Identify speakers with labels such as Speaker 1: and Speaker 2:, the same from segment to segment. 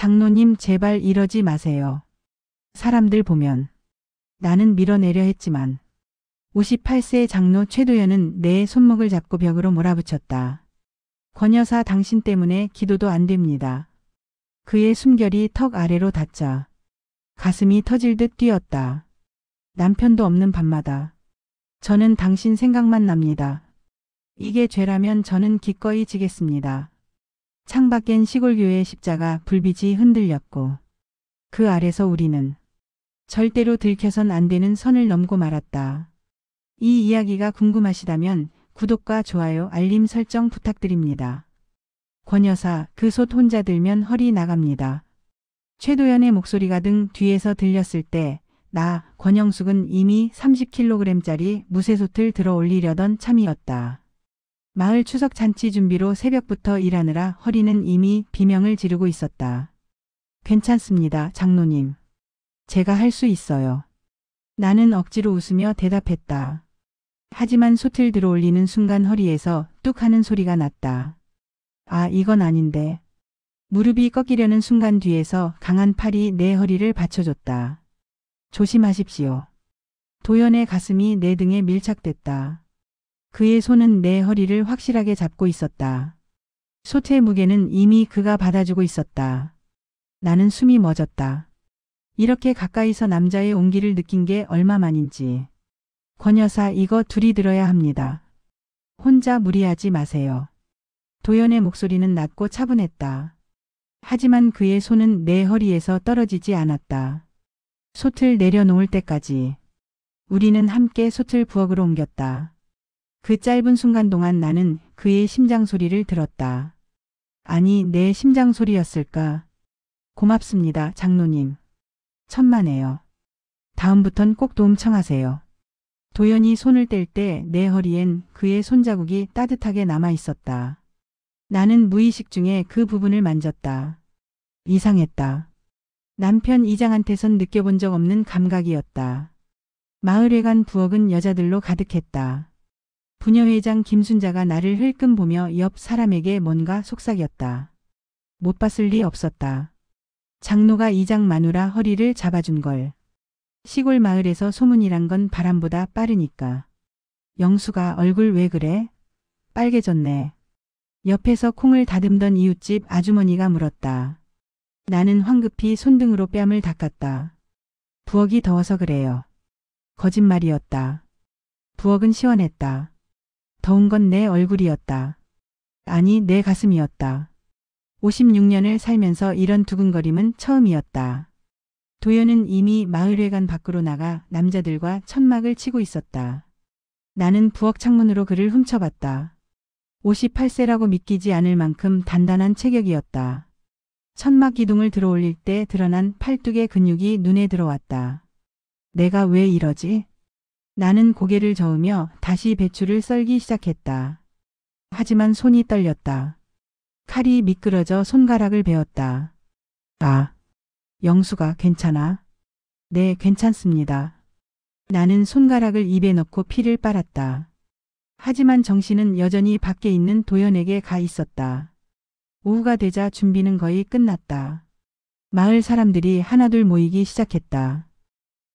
Speaker 1: 장로님 제발 이러지 마세요. 사람들 보면. 나는 밀어내려 했지만 58세 장로 최도연은 내 손목을 잡고 벽으로 몰아붙였다. 권 여사 당신 때문에 기도도 안 됩니다. 그의 숨결이 턱 아래로 닿자 가슴이 터질 듯 뛰었다. 남편도 없는 밤마다 저는 당신 생각만 납니다. 이게 죄라면 저는 기꺼이 지겠습니다. 창밖엔 시골교회 십자가 불빛이 흔들렸고 그 아래서 우리는 절대로 들켜선 안 되는 선을 넘고 말았다. 이 이야기가 궁금하시다면 구독과 좋아요, 알림 설정 부탁드립니다. 권 여사, 그 솥 혼자 들면 허리 나갑니다. 최도연의 목소리가 등 뒤에서 들렸을 때 나, 권영숙은 이미 30kg짜리 무쇠솥을 들어 올리려던 참이었다. 마을 추석 잔치 준비로 새벽부터 일하느라 허리는 이미 비명을 지르고 있었다. 괜찮습니다, 장로님. 제가 할 수 있어요. 나는 억지로 웃으며 대답했다. 하지만 솥을 들어 올리는 순간 허리에서 뚝 하는 소리가 났다. 아, 이건 아닌데. 무릎이 꺾이려는 순간 뒤에서 강한 팔이 내 허리를 받쳐줬다. 조심하십시오. 도연의 가슴이 내 등에 밀착됐다. 그의 손은 내 허리를 확실하게 잡고 있었다. 솥의 무게는 이미 그가 받아주고 있었다. 나는 숨이 멎었다. 이렇게 가까이서 남자의 온기를 느낀 게 얼마만인지. 권 여사, 이거 둘이 들어야 합니다. 혼자 무리하지 마세요. 도연의 목소리는 낮고 차분했다. 하지만 그의 손은 내 허리에서 떨어지지 않았다. 솥을 내려놓을 때까지. 우리는 함께 솥을 부엌으로 옮겼다. 그 짧은 순간 동안 나는 그의 심장 소리를 들었다. 아니, 내 심장 소리였을까? 고맙습니다, 장로님. 천만에요. 다음부턴 꼭 도움 청하세요. 도연이 손을 뗄 때 내 허리엔 그의 손자국이 따뜻하게 남아 있었다. 나는 무의식 중에 그 부분을 만졌다. 이상했다. 남편 이장한테선 느껴본 적 없는 감각이었다. 마을회관 부엌은 여자들로 가득했다. 부녀회장 김순자가 나를 흘끔 보며 옆 사람에게 뭔가 속삭였다. 못 봤을 리 없었다. 장로가 이장 마누라 허리를 잡아준 걸. 시골 마을에서 소문이란 건 바람보다 빠르니까. 영수가 얼굴 왜 그래? 빨개졌네. 옆에서 콩을 다듬던 이웃집 아주머니가 물었다. 나는 황급히 손등으로 뺨을 닦았다. 부엌이 더워서 그래요. 거짓말이었다. 부엌은 시원했다. 더운 건 내 얼굴이었다. 아니, 내 가슴이었다. 56년을 살면서 이런 두근거림은 처음이었다. 도연은 이미 마을회관 밖으로 나가 남자들과 천막을 치고 있었다. 나는 부엌 창문으로 그를 훔쳐봤다. 58세라고 믿기지 않을 만큼 단단한 체격이었다. 천막 기둥을 들어올릴 때 드러난 팔뚝의 근육이 눈에 들어왔다. 내가 왜 이러지? 나는 고개를 저으며 다시 배추를 썰기 시작했다. 하지만 손이 떨렸다. 칼이 미끄러져 손가락을 베었다. 아, 영수가 괜찮아? 네, 괜찮습니다. 나는 손가락을 입에 넣고 피를 빨았다. 하지만 정신은 여전히 밖에 있는 도연에게 가 있었다. 오후가 되자 준비는 거의 끝났다. 마을 사람들이 하나둘 모이기 시작했다.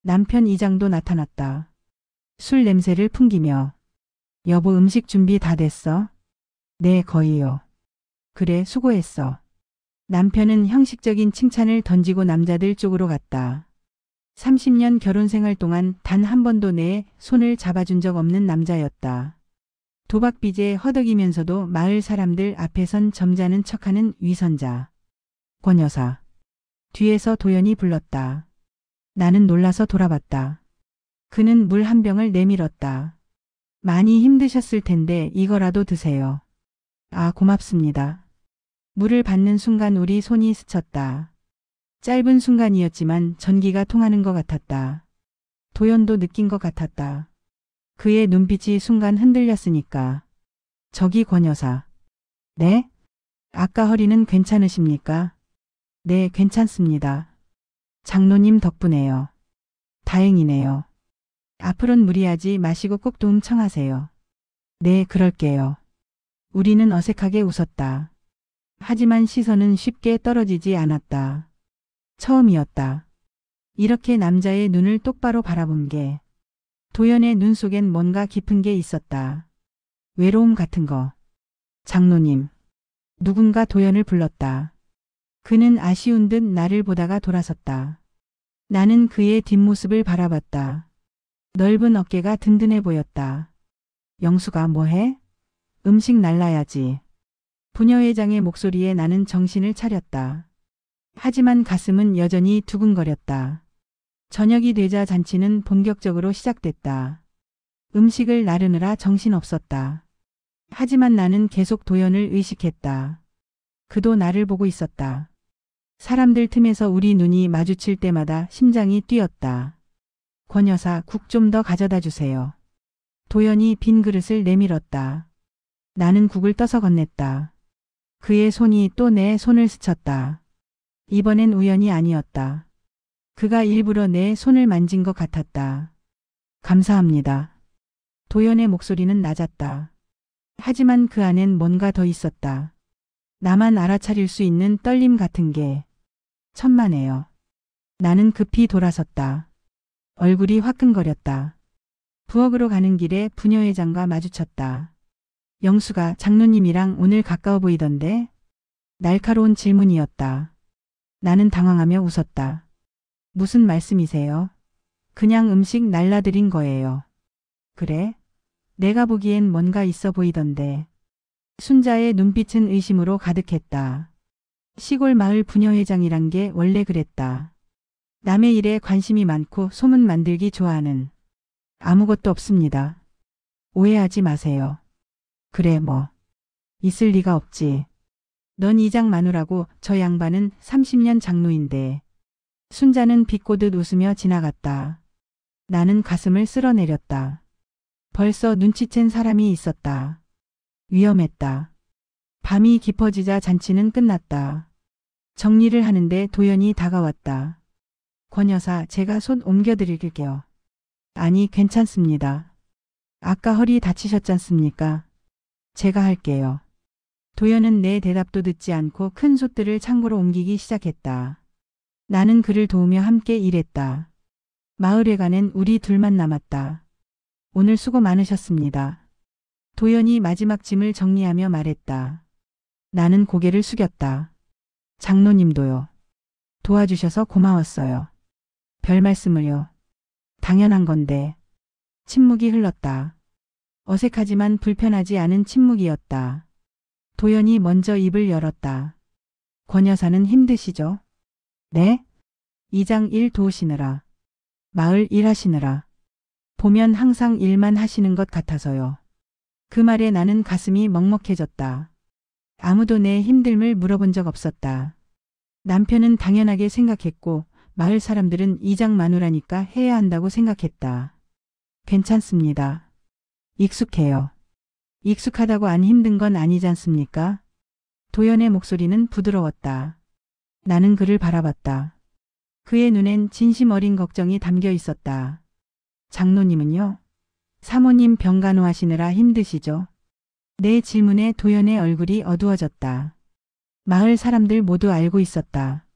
Speaker 1: 남편 이장도 나타났다. 술 냄새를 풍기며 여보, 음식 준비 다 됐어? 네, 거의요. 그래, 수고했어. 남편은 형식적인 칭찬을 던지고 남자들 쪽으로 갔다. 30년 결혼 생활 동안 단 한 번도 내 손을 잡아준 적 없는 남자였다. 도박빚에 허덕이면서도 마을 사람들 앞에선 점잖은 척하는 위선자. 권 여사. 뒤에서 도연이 불렀다. 나는 놀라서 돌아봤다. 그는 물 한 병을 내밀었다. 많이 힘드셨을 텐데 이거라도 드세요. 아, 고맙습니다. 물을 받는 순간 우리 손이 스쳤다. 짧은 순간이었지만 전기가 통하는 것 같았다. 도연도 느낀 것 같았다. 그의 눈빛이 순간 흔들렸으니까. 저기 권 여사. 네? 아까 허리는 괜찮으십니까? 네, 괜찮습니다. 장로님 덕분에요. 다행이네요. 앞으론 무리하지 마시고 꼭 도움 청하세요. 네, 그럴게요. 우리는 어색하게 웃었다. 하지만 시선은 쉽게 떨어지지 않았다. 처음이었다. 이렇게 남자의 눈을 똑바로 바라본 게. 도연의 눈 속엔 뭔가 깊은 게 있었다. 외로움 같은 거. 장로님. 누군가 도연을 불렀다. 그는 아쉬운 듯 나를 보다가 돌아섰다. 나는 그의 뒷모습을 바라봤다. 넓은 어깨가 든든해 보였다. 영수가 뭐해? 음식 날라야지. 부녀회장의 목소리에 나는 정신을 차렸다. 하지만 가슴은 여전히 두근거렸다. 저녁이 되자 잔치는 본격적으로 시작됐다. 음식을 나르느라 정신없었다. 하지만 나는 계속 도연을 의식했다. 그도 나를 보고 있었다. 사람들 틈에서 우리 눈이 마주칠 때마다 심장이 뛰었다. 권 여사, 국 좀 더 가져다 주세요. 도연이 빈 그릇을 내밀었다. 나는 국을 떠서 건넸다. 그의 손이 또 내 손을 스쳤다. 이번엔 우연이 아니었다. 그가 일부러 내 손을 만진 것 같았다. 감사합니다. 도연의 목소리는 낮았다. 하지만 그 안엔 뭔가 더 있었다. 나만 알아차릴 수 있는 떨림 같은 게. 천만에요. 나는 급히 돌아섰다. 얼굴이 화끈거렸다. 부엌으로 가는 길에 부녀회장과 마주쳤다. 영수가 장로님이랑 오늘 가까워 보이던데? 날카로운 질문이었다. 나는 당황하며 웃었다. 무슨 말씀이세요? 그냥 음식 날라드린 거예요. 그래? 내가 보기엔 뭔가 있어 보이던데. 순자의 눈빛은 의심으로 가득했다. 시골 마을 부녀회장이란 게 원래 그랬다. 남의 일에 관심이 많고 소문 만들기 좋아하는. 아무것도 없습니다. 오해하지 마세요. 그래 뭐. 있을 리가 없지. 넌 이장 마누라고 저 양반은 30년 장로인데. 순자는 비꼬듯 웃으며 지나갔다. 나는 가슴을 쓸어내렸다. 벌써 눈치챈 사람이 있었다. 위험했다. 밤이 깊어지자 잔치는 끝났다. 정리를 하는데 도연이 다가왔다. 권 여사, 제가 손 옮겨드릴게요. 아니, 괜찮습니다. 아까 허리 다치셨잖습니까? 제가 할게요. 도연은 내 대답도 듣지 않고 큰 솥들을 창고로 옮기기 시작했다. 나는 그를 도우며 함께 일했다. 마을에 가는 우리 둘만 남았다. 오늘 수고 많으셨습니다. 도연이 마지막 짐을 정리하며 말했다. 나는 고개를 숙였다. 장로님도요. 도와주셔서 고마웠어요. 별 말씀을요. 당연한 건데. 침묵이 흘렀다. 어색하지만 불편하지 않은 침묵이었다. 도연이 먼저 입을 열었다. 권 여사는 힘드시죠? 네? 이장 일 도우시느라. 마을 일하시느라. 보면 항상 일만 하시는 것 같아서요. 그 말에 나는 가슴이 먹먹해졌다. 아무도 내 힘듦을 물어본 적 없었다. 남편은 당연하게 생각했고 마을 사람들은 이장 마누라니까 해야 한다고 생각했다. 괜찮습니다. 익숙해요. 익숙하다고 안 힘든 건 아니지 않습니까? 도연의 목소리는 부드러웠다. 나는 그를 바라봤다. 그의 눈엔 진심 어린 걱정이 담겨 있었다. 장로님은요? 사모님 병간호하시느라 힘드시죠? 내 질문에 도연의 얼굴이 어두워졌다. 마을 사람들 모두 알고 있었다.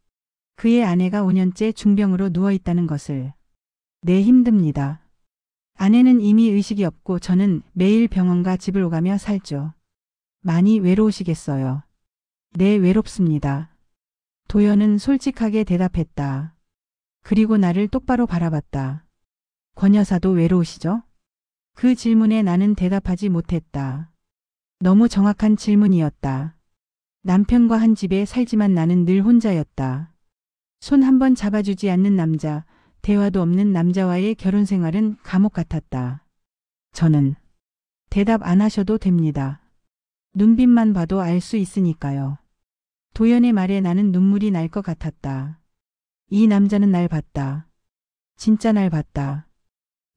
Speaker 1: 그의 아내가 5년째 중병으로 누워있다는 것을. 네, 힘듭니다. 아내는 이미 의식이 없고 저는 매일 병원과 집을 오가며 살죠. 많이 외로우시겠어요. 네, 외롭습니다. 도연은 솔직하게 대답했다. 그리고 나를 똑바로 바라봤다. 권 여사도 외로우시죠? 그 질문에 나는 대답하지 못했다. 너무 정확한 질문이었다. 남편과 한 집에 살지만 나는 늘 혼자였다. 손 한 번 잡아주지 않는 남자, 대화도 없는 남자와의 결혼 생활은 감옥 같았다. 저는 대답 안 하셔도 됩니다. 눈빛만 봐도 알 수 있으니까요. 도연의 말에 나는 눈물이 날 것 같았다. 이 남자는 날 봤다. 진짜 날 봤다.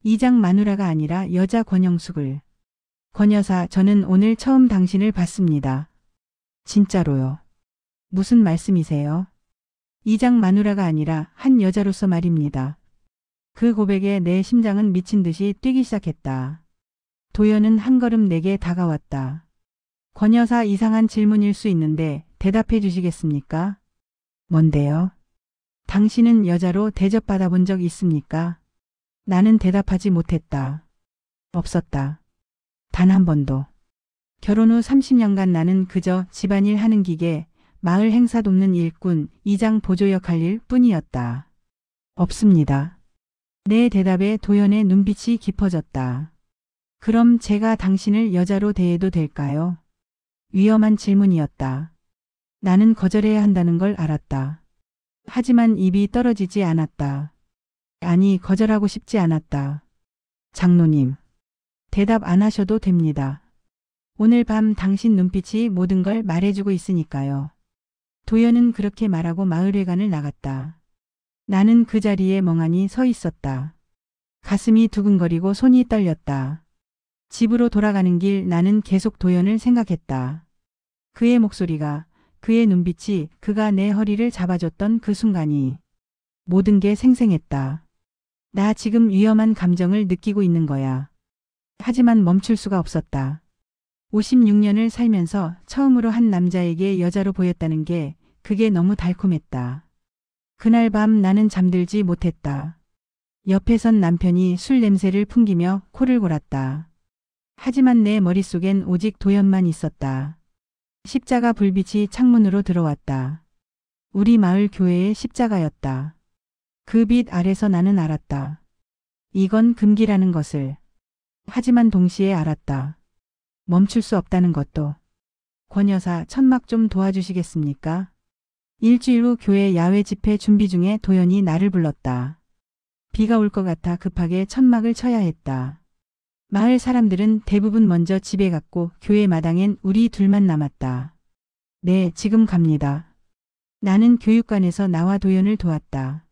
Speaker 1: 이장 마누라가 아니라 여자 권영숙을. 권 여사, 저는 오늘 처음 당신을 봤습니다. 진짜로요. 무슨 말씀이세요? 이장 마누라가 아니라 한 여자로서 말입니다. 그 고백에 내 심장은 미친 듯이 뛰기 시작했다. 도연은 한 걸음 내게 다가왔다. 권 여사, 이상한 질문일 수 있는데 대답해 주시겠습니까? 뭔데요? 당신은 여자로 대접받아 본 적 있습니까? 나는 대답하지 못했다. 없었다. 단 한 번도. 결혼 후 30년간 나는 그저 집안일 하는 기계, 마을 행사 돕는 일꾼, 이장 보조 역할일 뿐이었다. 없습니다. 내 대답에 도연의 눈빛이 깊어졌다. 그럼 제가 당신을 여자로 대해도 될까요? 위험한 질문이었다. 나는 거절해야 한다는 걸 알았다. 하지만 입이 떨어지지 않았다. 아니, 거절하고 싶지 않았다. 장로님, 대답 안 하셔도 됩니다. 오늘 밤 당신 눈빛이 모든 걸 말해주고 있으니까요. 도연은 그렇게 말하고 마을회관을 나갔다. 나는 그 자리에 멍하니 서 있었다. 가슴이 두근거리고 손이 떨렸다. 집으로 돌아가는 길 나는 계속 도연을 생각했다. 그의 목소리가, 그의 눈빛이, 그가 내 허리를 잡아줬던 그 순간이 모든 게 생생했다. 나 지금 위험한 감정을 느끼고 있는 거야. 하지만 멈출 수가 없었다. 56년을 살면서 처음으로 한 남자에게 여자로 보였다는 게 그게 너무 달콤했다. 그날 밤 나는 잠들지 못했다. 옆에 선 남편이 술 냄새를 풍기며 코를 골았다. 하지만 내 머릿속엔 오직 도연만 있었다. 십자가 불빛이 창문으로 들어왔다. 우리 마을 교회의 십자가였다. 그 빛 아래서 나는 알았다. 이건 금기라는 것을. 하지만 동시에 알았다. 멈출 수 없다는 것도. 권 여사, 천막 좀 도와주시겠습니까? 일주일 후 교회 야외 집회 준비 중에 도연이 나를 불렀다. 비가 올 것 같아 급하게 천막을 쳐야 했다. 마을 사람들은 대부분 먼저 집에 갔고 교회 마당엔 우리 둘만 남았다. 네, 지금 갑니다. 나는 교육관에서 나와 도연을 도왔다.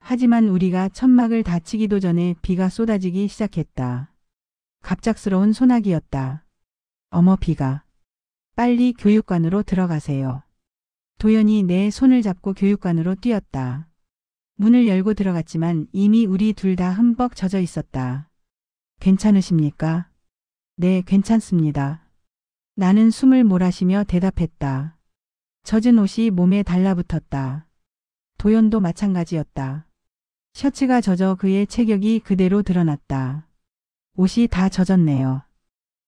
Speaker 1: 하지만 우리가 천막을 다 치기도 전에 비가 쏟아지기 시작했다. 갑작스러운 소나기였다. 어머, 비가. 빨리 교육관으로 들어가세요. 도연이 내 손을 잡고 교육관으로 뛰었다. 문을 열고 들어갔지만 이미 우리 둘 다 흠뻑 젖어 있었다. 괜찮으십니까? 네, 괜찮습니다. 나는 숨을 몰아쉬며 대답했다. 젖은 옷이 몸에 달라붙었다. 도연도 마찬가지였다. 셔츠가 젖어 그의 체격이 그대로 드러났다. 옷이 다 젖었네요.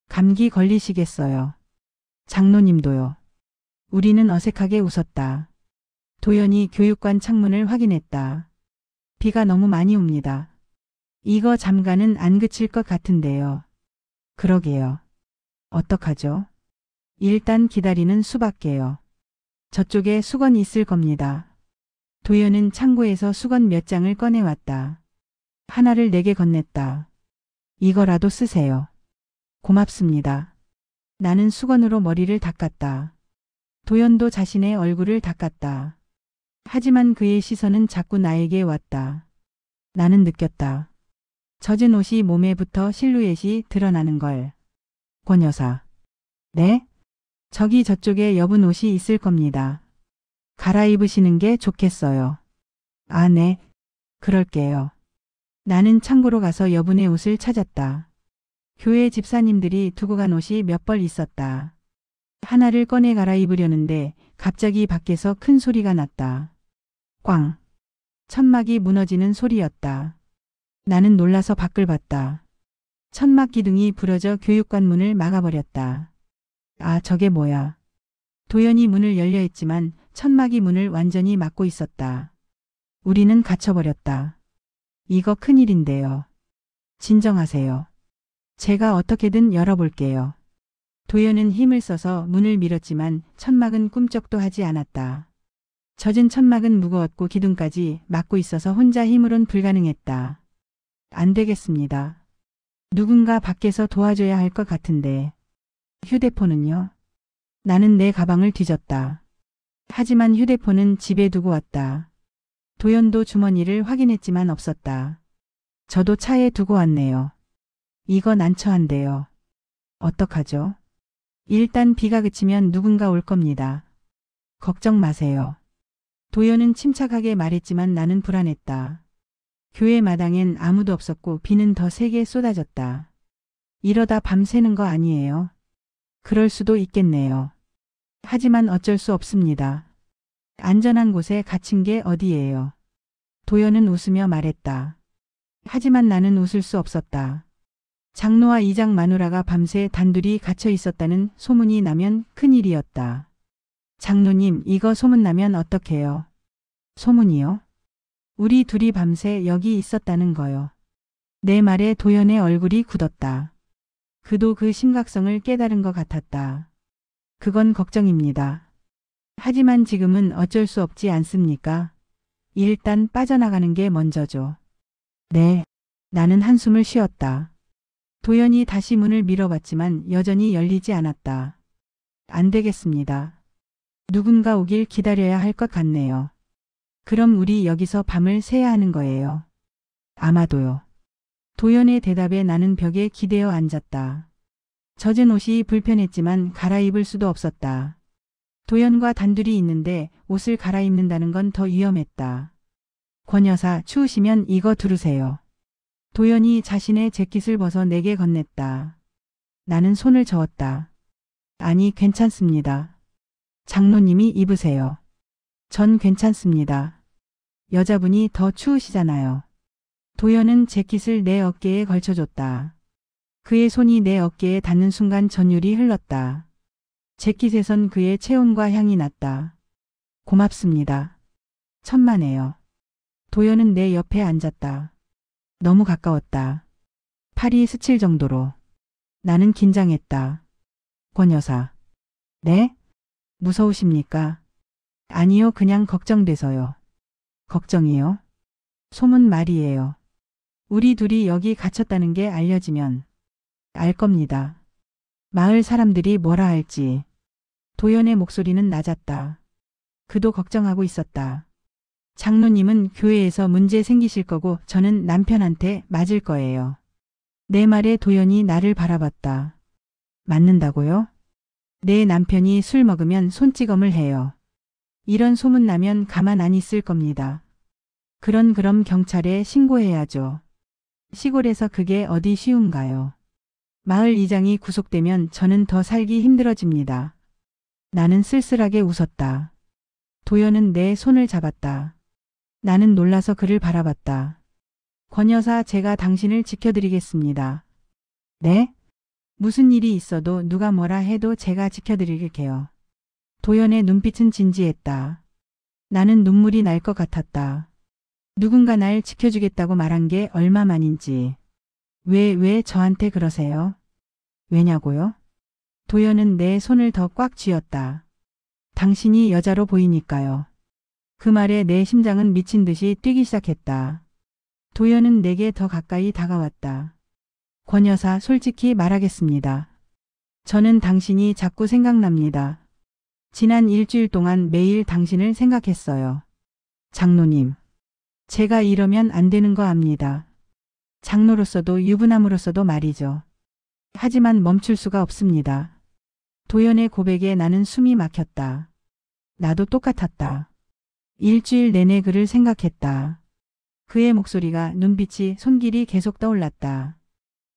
Speaker 1: 감기 걸리시겠어요. 장로님도요. 우리는 어색하게 웃었다. 도연이 교육관 창문을 확인했다. 비가 너무 많이 옵니다. 이거 잠깐은 안 그칠 것 같은데요. 그러게요. 어떡하죠? 일단 기다리는 수밖에요. 저쪽에 수건 있을 겁니다. 도연은 창고에서 수건 몇 장을 꺼내왔다. 하나를 내게 건넸다. 이거라도 쓰세요. 고맙습니다. 나는 수건으로 머리를 닦았다. 도연도 자신의 얼굴을 닦았다. 하지만 그의 시선은 자꾸 나에게 왔다. 나는 느꼈다. 젖은 옷이 몸에 붙어 실루엣이 드러나는 걸. 권 여사. 네? 저기 저쪽에 여분 옷이 있을 겁니다. 갈아입으시는 게 좋겠어요. 아, 네. 그럴게요. 나는 창고로 가서 여분의 옷을 찾았다. 교회 집사님들이 두고 간 옷이 몇 벌 있었다. 하나를 꺼내 갈아입으려는데 갑자기 밖에서 큰 소리가 났다. 꽝. 천막이 무너지는 소리였다. 나는 놀라서 밖을 봤다. 천막 기둥이 부러져 교육관 문을 막아버렸다. 아, 저게 뭐야. 도연이 문을 열려 했지만 천막이 문을 완전히 막고 있었다. 우리는 갇혀버렸다. 이거 큰일인데요. 진정하세요. 제가 어떻게든 열어볼게요. 도연은 힘을 써서 문을 밀었지만 천막은 꿈쩍도 하지 않았다. 젖은 천막은 무거웠고 기둥까지 막고 있어서 혼자 힘으론 불가능했다. 안 되겠습니다. 누군가 밖에서 도와줘야 할 것 같은데. 휴대폰은요? 나는 내 가방을 뒤졌다. 하지만 휴대폰은 집에 두고 왔다. 도연도 주머니를 확인했지만 없었다. 저도 차에 두고 왔네요. 이거 난처한데요. 어떡하죠? 일단 비가 그치면 누군가 올 겁니다. 걱정 마세요. 도연은 침착하게 말했지만 나는 불안했다. 교회 마당엔 아무도 없었고 비는 더 세게 쏟아졌다. 이러다 밤새는 거 아니에요? 그럴 수도 있겠네요. 하지만 어쩔 수 없습니다. 안전한 곳에 갇힌 게 어디예요. 도연은 웃으며 말했다. 하지만 나는 웃을 수 없었다. 장로와 이장 마누라가 밤새 단둘이 갇혀 있었다는 소문이 나면 큰일이었다. 장로님, 이거 소문나면 어떡해요? 소문이요? 우리 둘이 밤새 여기 있었다는 거요. 내 말에 도연의 얼굴이 굳었다. 그도 그 심각성을 깨달은 것 같았다. 그건 걱정입니다. 하지만 지금은 어쩔 수 없지 않습니까? 일단 빠져나가는 게 먼저죠. 네. 나는 한숨을 쉬었다. 도연이 다시 문을 밀어봤지만 여전히 열리지 않았다. 안 되겠습니다. 누군가 오길 기다려야 할 것 같네요. 그럼 우리 여기서 밤을 새야 하는 거예요. 아마도요. 도연의 대답에 나는 벽에 기대어 앉았다. 젖은 옷이 불편했지만 갈아입을 수도 없었다. 도연과 단둘이 있는데 옷을 갈아입는다는 건 더 위험했다. 권 여사, 추우시면 이거 두르세요. 도연이 자신의 재킷을 벗어 내게 건넸다. 나는 손을 저었다. 아니, 괜찮습니다. 장로님이 입으세요. 전 괜찮습니다. 여자분이 더 추우시잖아요. 도연은 재킷을 내 어깨에 걸쳐줬다. 그의 손이 내 어깨에 닿는 순간 전율이 흘렀다. 재킷에선 그의 체온과 향이 났다. 고맙습니다. 천만에요. 도연은 내 옆에 앉았다. 너무 가까웠다. 팔이 스칠 정도로. 나는 긴장했다. 권 여사. 네? 무서우십니까? 아니요, 그냥 걱정돼서요. 걱정이요? 소문 말이에요. 우리 둘이 여기 갇혔다는 게 알려지면 알 겁니다. 마을 사람들이 뭐라 할지. 도연의 목소리는 낮았다. 그도 걱정하고 있었다. 장로님은 교회에서 문제 생기실 거고 저는 남편한테 맞을 거예요. 내 말에 도연이 나를 바라봤다. 맞는다고요? 내 남편이 술 먹으면 손찌검을 해요. 이런 소문 나면 가만 안 있을 겁니다. 그럼 경찰에 신고해야죠. 시골에서 그게 어디 쉬운가요? 마을 이장이 구속되면 저는 더 살기 힘들어집니다. 나는 쓸쓸하게 웃었다. 도연은 내 손을 잡았다. 나는 놀라서 그를 바라봤다. 권 여사, 제가 당신을 지켜드리겠습니다. 네? 무슨 일이 있어도 누가 뭐라 해도 제가 지켜드릴게요. 도연의 눈빛은 진지했다. 나는 눈물이 날 것 같았다. 누군가 날 지켜주겠다고 말한 게 얼마만인지. 왜 저한테 그러세요? 왜냐고요? 도연은 내 손을 더 꽉 쥐었다. 당신이 여자로 보이니까요. 그 말에 내 심장은 미친 듯이 뛰기 시작했다. 도연은 내게 더 가까이 다가왔다. 권 여사, 솔직히 말하겠습니다. 저는 당신이 자꾸 생각납니다. 지난 일주일 동안 매일 당신을 생각했어요. 장로님. 제가 이러면 안 되는 거 압니다. 장로로서도 유부남으로서도 말이죠. 하지만 멈출 수가 없습니다. 도연의 고백에 나는 숨이 막혔다. 나도 똑같았다. 일주일 내내 그를 생각했다. 그의 목소리가, 눈빛이, 손길이 계속 떠올랐다.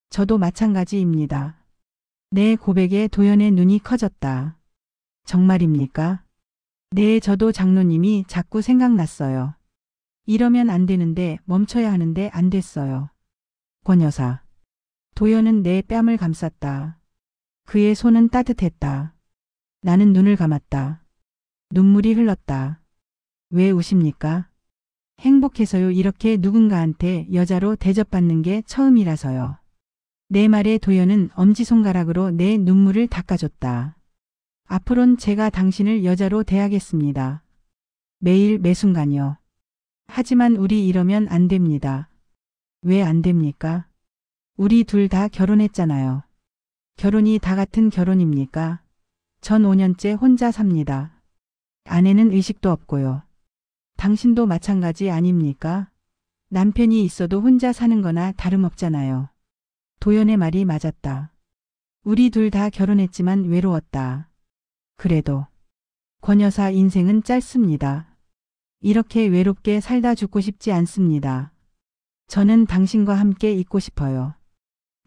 Speaker 1: 저도 마찬가지입니다. 내 고백에 도연의 눈이 커졌다. 정말입니까? 네, 저도 장로님이 자꾸 생각났어요. 이러면 안 되는데, 멈춰야 하는데 안 됐어요. 권 여사. 도연은 내 뺨을 감쌌다. 그의 손은 따뜻했다. 나는 눈을 감았다. 눈물이 흘렀다. 왜 우십니까? 행복해서요. 이렇게 누군가한테 여자로 대접받는 게 처음이라서요. 내 말에 도연은 엄지손가락으로 내 눈물을 닦아줬다. 앞으론 제가 당신을 여자로 대하겠습니다. 매일 매순간요. 하지만 우리 이러면 안 됩니다. 왜 안 됩니까? 우리 둘 다 결혼했잖아요. 결혼이 다 같은 결혼입니까? 전 5년째 혼자 삽니다. 아내는 의식도 없고요. 당신도 마찬가지 아닙니까? 남편이 있어도 혼자 사는 거나 다름없잖아요. 도연의 말이 맞았다. 우리 둘 다 결혼했지만 외로웠다. 그래도 권 여사, 인생은 짧습니다. 이렇게 외롭게 살다 죽고 싶지 않습니다. 저는 당신과 함께 있고 싶어요.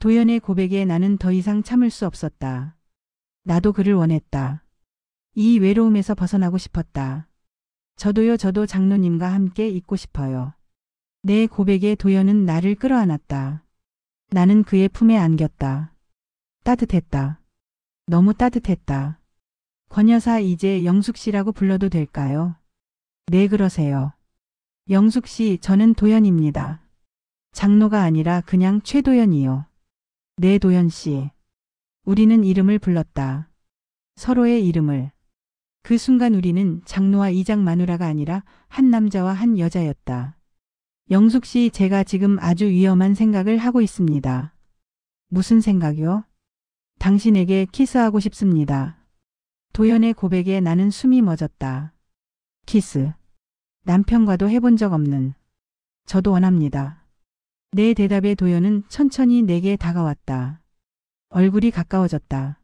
Speaker 1: 도연의 고백에 나는 더 이상 참을 수 없었다. 나도 그를 원했다. 이 외로움에서 벗어나고 싶었다. 저도요, 저도 장로님과 함께 있고 싶어요. 내 고백에 도연은 나를 끌어안았다. 나는 그의 품에 안겼다. 따뜻했다. 너무 따뜻했다. 권 여사, 이제 영숙 씨라고 불러도 될까요? 네, 그러세요. 영숙 씨, 저는 도연입니다. 장로가 아니라 그냥 최도연이요. 네, 도연 씨. 우리는 이름을 불렀다. 서로의 이름을. 그 순간 우리는 장로와 이장 마누라가 아니라 한 남자와 한 여자였다. 영숙 씨, 제가 지금 아주 위험한 생각을 하고 있습니다. 무슨 생각이요? 당신에게 키스하고 싶습니다. 도연의 고백에 나는 숨이 멎었다. 키스. 남편과도 해본 적 없는. 저도 원합니다. 내 대답에 도연은 천천히 내게 다가왔다. 얼굴이 가까워졌다.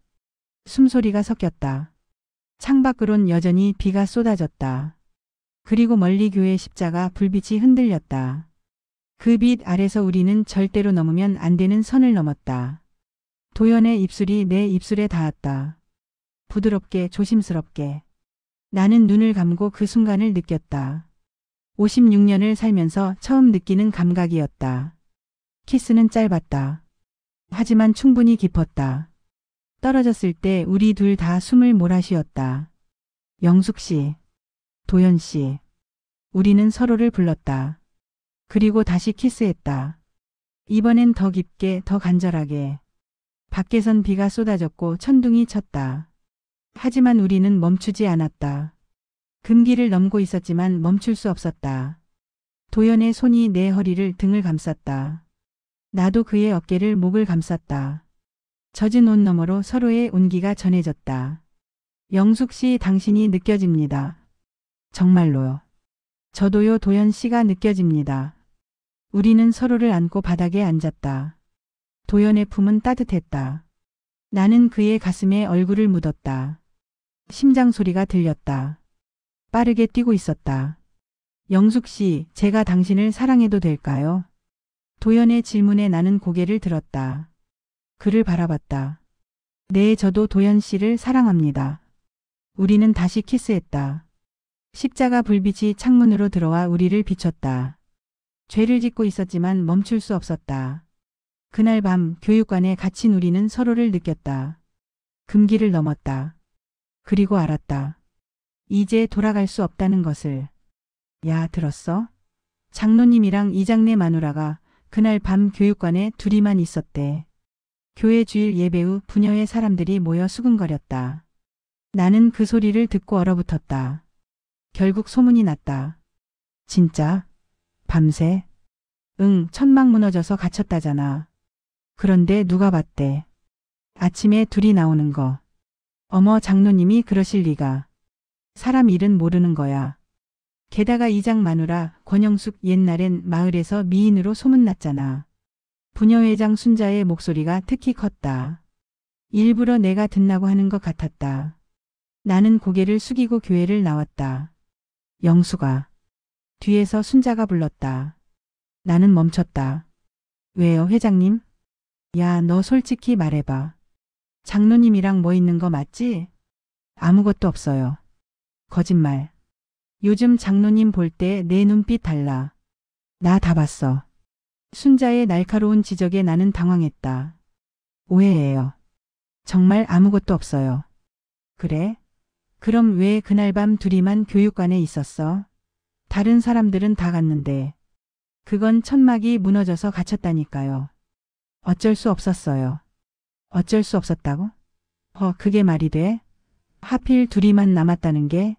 Speaker 1: 숨소리가 섞였다. 창밖으론 여전히 비가 쏟아졌다. 그리고 멀리 교회 십자가 불빛이 흔들렸다. 그 빛 아래서 우리는 절대로 넘으면 안 되는 선을 넘었다. 도연의 입술이 내 입술에 닿았다. 부드럽게, 조심스럽게. 나는 눈을 감고 그 순간을 느꼈다. 56년을 살면서 처음 느끼는 감각이었다. 키스는 짧았다. 하지만 충분히 깊었다. 떨어졌을 때 우리 둘 다 숨을 몰아쉬었다. 영숙 씨, 도연 씨. 우리는 서로를 불렀다. 그리고 다시 키스했다. 이번엔 더 깊게, 더 간절하게. 밖에선 비가 쏟아졌고 천둥이 쳤다. 하지만 우리는 멈추지 않았다. 금기를 넘고 있었지만 멈출 수 없었다. 도연의 손이 내 허리를 등을 감쌌다. 나도 그의 어깨를 목을 감쌌다. 젖은 옷 너머로 서로의 온기가 전해졌다. 영숙 씨, 당신이 느껴집니다. 정말로요. 저도요, 도연 씨가 느껴집니다. 우리는 서로를 안고 바닥에 앉았다. 도연의 품은 따뜻했다. 나는 그의 가슴에 얼굴을 묻었다. 심장 소리가 들렸다. 빠르게 뛰고 있었다. 영숙 씨, 제가 당신을 사랑해도 될까요? 도연의 질문에 나는 고개를 들었다. 그를 바라봤다. 네, 저도 도연 씨를 사랑합니다. 우리는 다시 키스했다. 십자가 불빛이 창문으로 들어와 우리를 비췄다. 죄를 짓고 있었지만 멈출 수 없었다. 그날 밤 교육관에 갇힌 우리는 서로를 느꼈다. 금기를 넘었다. 그리고 알았다. 이제 돌아갈 수 없다는 것을. 야, 들었어? 장로님이랑 이장내 마누라가 그날 밤 교육관에 둘이만 있었대. 교회 주일 예배 후 부녀의 사람들이 모여 수군거렸다. 나는 그 소리를 듣고 얼어붙었다. 결국 소문이 났다. 진짜? 밤새? 응, 천막 무너져서 갇혔다잖아. 그런데 누가 봤대? 아침에 둘이 나오는 거. 어머, 장로님이 그러실 리가. 사람 일은 모르는 거야. 게다가 이장 마누라 권영숙 옛날엔 마을에서 미인으로 소문났잖아. 부녀회장 순자의 목소리가 특히 컸다. 일부러 내가 듣나고 하는 것 같았다. 나는 고개를 숙이고 교회를 나왔다. 영수가. 뒤에서 순자가 불렀다. 나는 멈췄다. 왜요, 회장님? 야, 너 솔직히 말해봐. 장로님이랑 뭐 있는 거 맞지? 아무것도 없어요. 거짓말. 요즘 장로님 볼 때 내 눈빛 달라. 나 다 봤어. 순자의 날카로운 지적에 나는 당황했다. 오해예요. 정말 아무것도 없어요. 그래? 그럼 왜 그날 밤 둘이만 교육관에 있었어? 다른 사람들은 다 갔는데. 그건 천막이 무너져서 갇혔다니까요. 어쩔 수 없었어요. 어쩔 수 없었다고? 그게 말이 돼? 하필 둘이만 남았다는 게?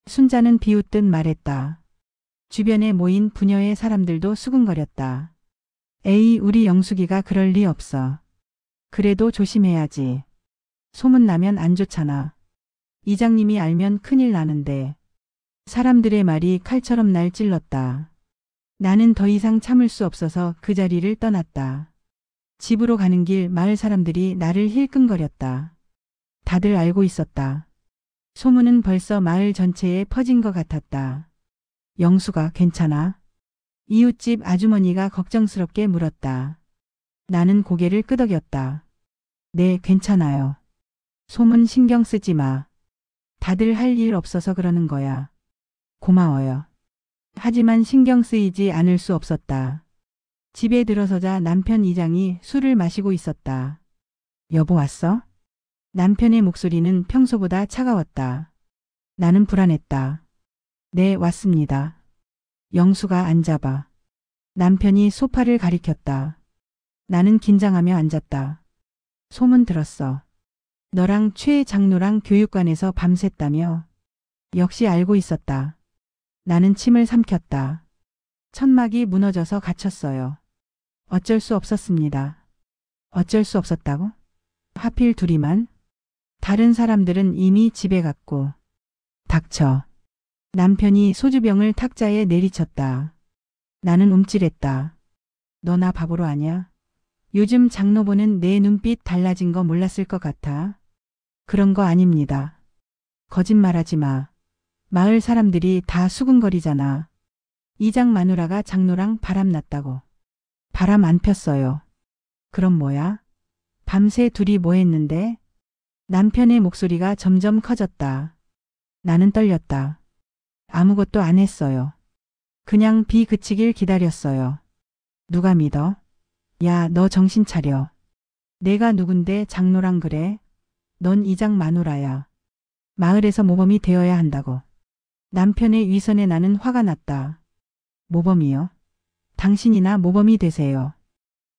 Speaker 1: 순자는 비웃듯 말했다. 주변에 모인 부녀의 사람들도 수군거렸다. 에이, 우리 영숙이가 그럴 리 없어. 그래도 조심해야지. 소문나면 안 좋잖아. 이장님이 알면 큰일 나는데. 사람들의 말이 칼처럼 날 찔렀다. 나는 더 이상 참을 수 없어서 그 자리를 떠났다. 집으로 가는 길 마을 사람들이 나를 힐끔거렸다. 다들 알고 있었다. 소문은 벌써 마을 전체에 퍼진 것 같았다. 영수가 괜찮아? 이웃집 아주머니가 걱정스럽게 물었다. 나는 고개를 끄덕였다. 네, 괜찮아요. 소문 신경 쓰지 마. 다들 할 일 없어서 그러는 거야. 고마워요. 하지만 신경 쓰이지 않을 수 없었다. 집에 들어서자 남편 이장이 술을 마시고 있었다. 여보 왔어? 남편의 목소리는 평소보다 차가웠다. 나는 불안했다. 네, 왔습니다. 영수가 앉아봐. 남편이 소파를 가리켰다. 나는 긴장하며 앉았다. 소문 들었어. 너랑 최 장로랑 교육관에서 밤샜다며. 역시 알고 있었다. 나는 침을 삼켰다. 천막이 무너져서 갇혔어요. 어쩔 수 없었습니다. 어쩔 수 없었다고? 하필 둘이만? 다른 사람들은 이미 집에 갔고. 닥쳐. 남편이 소주병을 탁자에 내리쳤다. 나는 움찔했다. 너 나 바보로 아냐? 요즘 장로 보는 내 눈빛 달라진 거 몰랐을 것 같아. 그런 거 아닙니다. 거짓말하지 마. 마을 사람들이 다 수군거리잖아. 이장 마누라가 장로랑 바람났다고. 바람 안 폈어요. 그럼 뭐야? 밤새 둘이 뭐 했는데? 남편의 목소리가 점점 커졌다. 나는 떨렸다. 아무것도 안 했어요. 그냥 비 그치길 기다렸어요. 누가 믿어? 야, 너 정신 차려. 내가 누군데 장로랑 그래? 넌 이장 마누라야. 마을에서 모범이 되어야 한다고. 남편의 위선에 나는 화가 났다. 모범이요? 당신이나 모범이 되세요.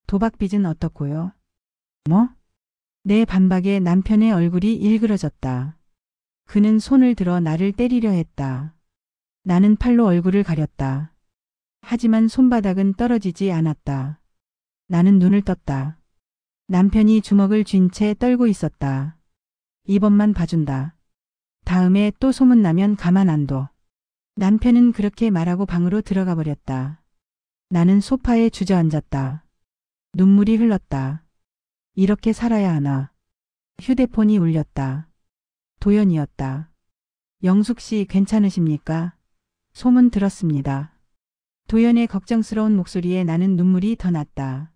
Speaker 1: 도박빚은 어떻고요? 뭐? 내 반박에 남편의 얼굴이 일그러졌다. 그는 손을 들어 나를 때리려 했다. 나는 팔로 얼굴을 가렸다. 하지만 손바닥은 떨어지지 않았다. 나는 눈을 떴다. 남편이 주먹을 쥔 채 떨고 있었다. 이번만 봐준다. 다음에 또 소문나면 가만 안 둬. 남편은 그렇게 말하고 방으로 들어가 버렸다. 나는 소파에 주저앉았다. 눈물이 흘렀다. 이렇게 살아야 하나. 휴대폰이 울렸다. 도연이었다. 영숙 씨 괜찮으십니까? 소문 들었습니다. 도연의 걱정스러운 목소리에 나는 눈물이 더 났다.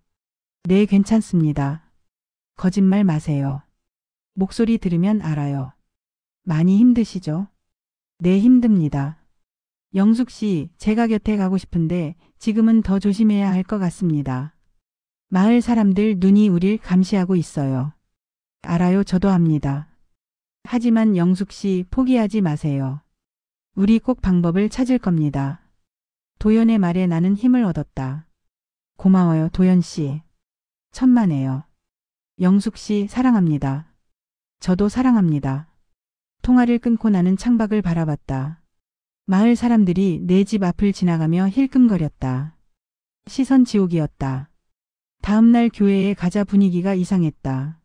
Speaker 1: 네, 괜찮습니다. 거짓말 마세요. 목소리 들으면 알아요. 많이 힘드시죠? 네, 힘듭니다. 영숙 씨, 제가 곁에 가고 싶은데 지금은 더 조심해야 할 것 같습니다. 마을 사람들 눈이 우릴 감시하고 있어요. 알아요, 저도 합니다. 하지만 영숙 씨 포기하지 마세요. 우리 꼭 방법을 찾을 겁니다. 도연의 말에 나는 힘을 얻었다. 고마워요, 도연 씨. 천만에요. 영숙 씨 사랑합니다. 저도 사랑합니다. 통화를 끊고 나는 창밖을 바라봤다. 마을 사람들이 내 집 앞을 지나가며 힐끔거렸다. 시선 지옥이었다. 다음날 교회에 가자 분위기가 이상했다.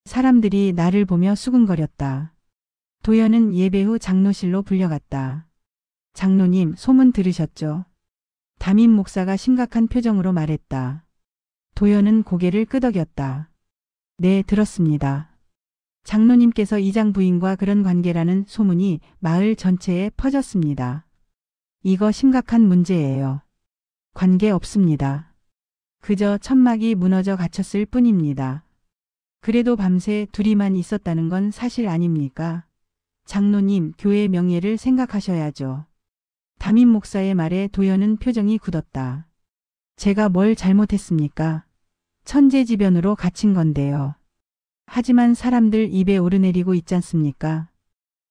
Speaker 1: 사람들이 나를 보며 수근거렸다. 도연은 예배 후 장로실로 불려갔다. 장로님, 소문 들으셨죠? 담임 목사가 심각한 표정으로 말했다. 도연은 고개를 끄덕였다. 네, 들었습니다. 장로님께서 이장 부인과 그런 관계라는 소문이 마을 전체에 퍼졌습니다. 이거 심각한 문제예요. 관계 없습니다. 그저 천막이 무너져 갇혔을 뿐입니다. 그래도 밤새 둘이만 있었다는 건 사실 아닙니까? 장로님, 교회 명예를 생각하셔야죠. 담임 목사의 말에 도연은 표정이 굳었다. 제가 뭘 잘못했습니까? 천재지변으로 갇힌 건데요. 하지만 사람들 입에 오르내리고 있지 않습니까?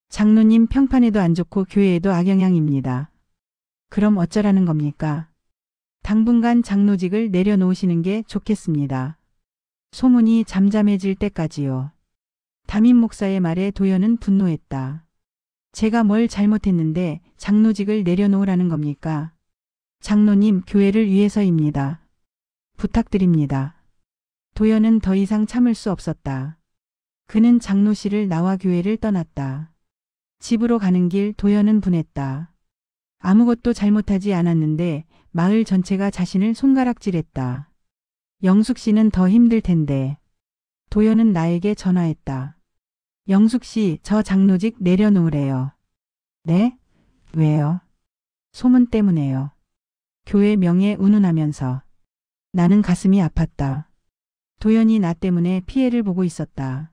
Speaker 1: 장로님 평판에도 안 좋고 교회에도 악영향입니다. 그럼 어쩌라는 겁니까? 당분간 장로직을 내려놓으시는 게 좋겠습니다. 소문이 잠잠해질 때까지요. 담임 목사의 말에 도연은 분노했다. 제가 뭘 잘못했는데 장로직을 내려놓으라는 겁니까? 장로님, 교회를 위해서입니다. 부탁드립니다. 도연은 더 이상 참을 수 없었다. 그는 장로실을 나와 교회를 떠났다. 집으로 가는 길 도연은 분했다. 아무것도 잘못하지 않았는데 마을 전체가 자신을 손가락질했다. 영숙 씨는 더 힘들 텐데. 도연은 나에게 전화했다. 영숙 씨, 저 장로직 내려놓으래요. 네? 왜요? 소문 때문에요. 교회 명예 운운하면서. 나는 가슴이 아팠다. 도연이 나 때문에 피해를 보고 있었다.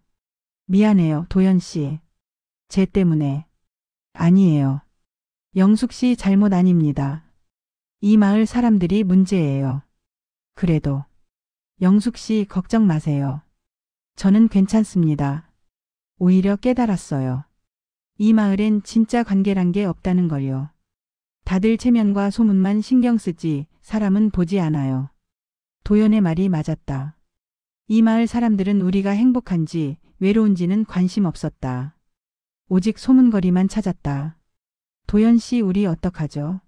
Speaker 1: 미안해요, 도연 씨. 쟤 때문에. 아니에요. 영숙 씨 잘못 아닙니다. 이 마을 사람들이 문제예요. 그래도 영숙 씨 걱정 마세요. 저는 괜찮습니다. 오히려 깨달았어요. 이 마을엔 진짜 관계란 게 없다는 걸요. 다들 체면과 소문만 신경 쓰지 사람은 보지 않아요. 도연의 말이 맞았다. 이 마을 사람들은 우리가 행복한지 외로운지는 관심 없었다. 오직 소문거리만 찾았다. 도연 씨 우리 어떡하죠?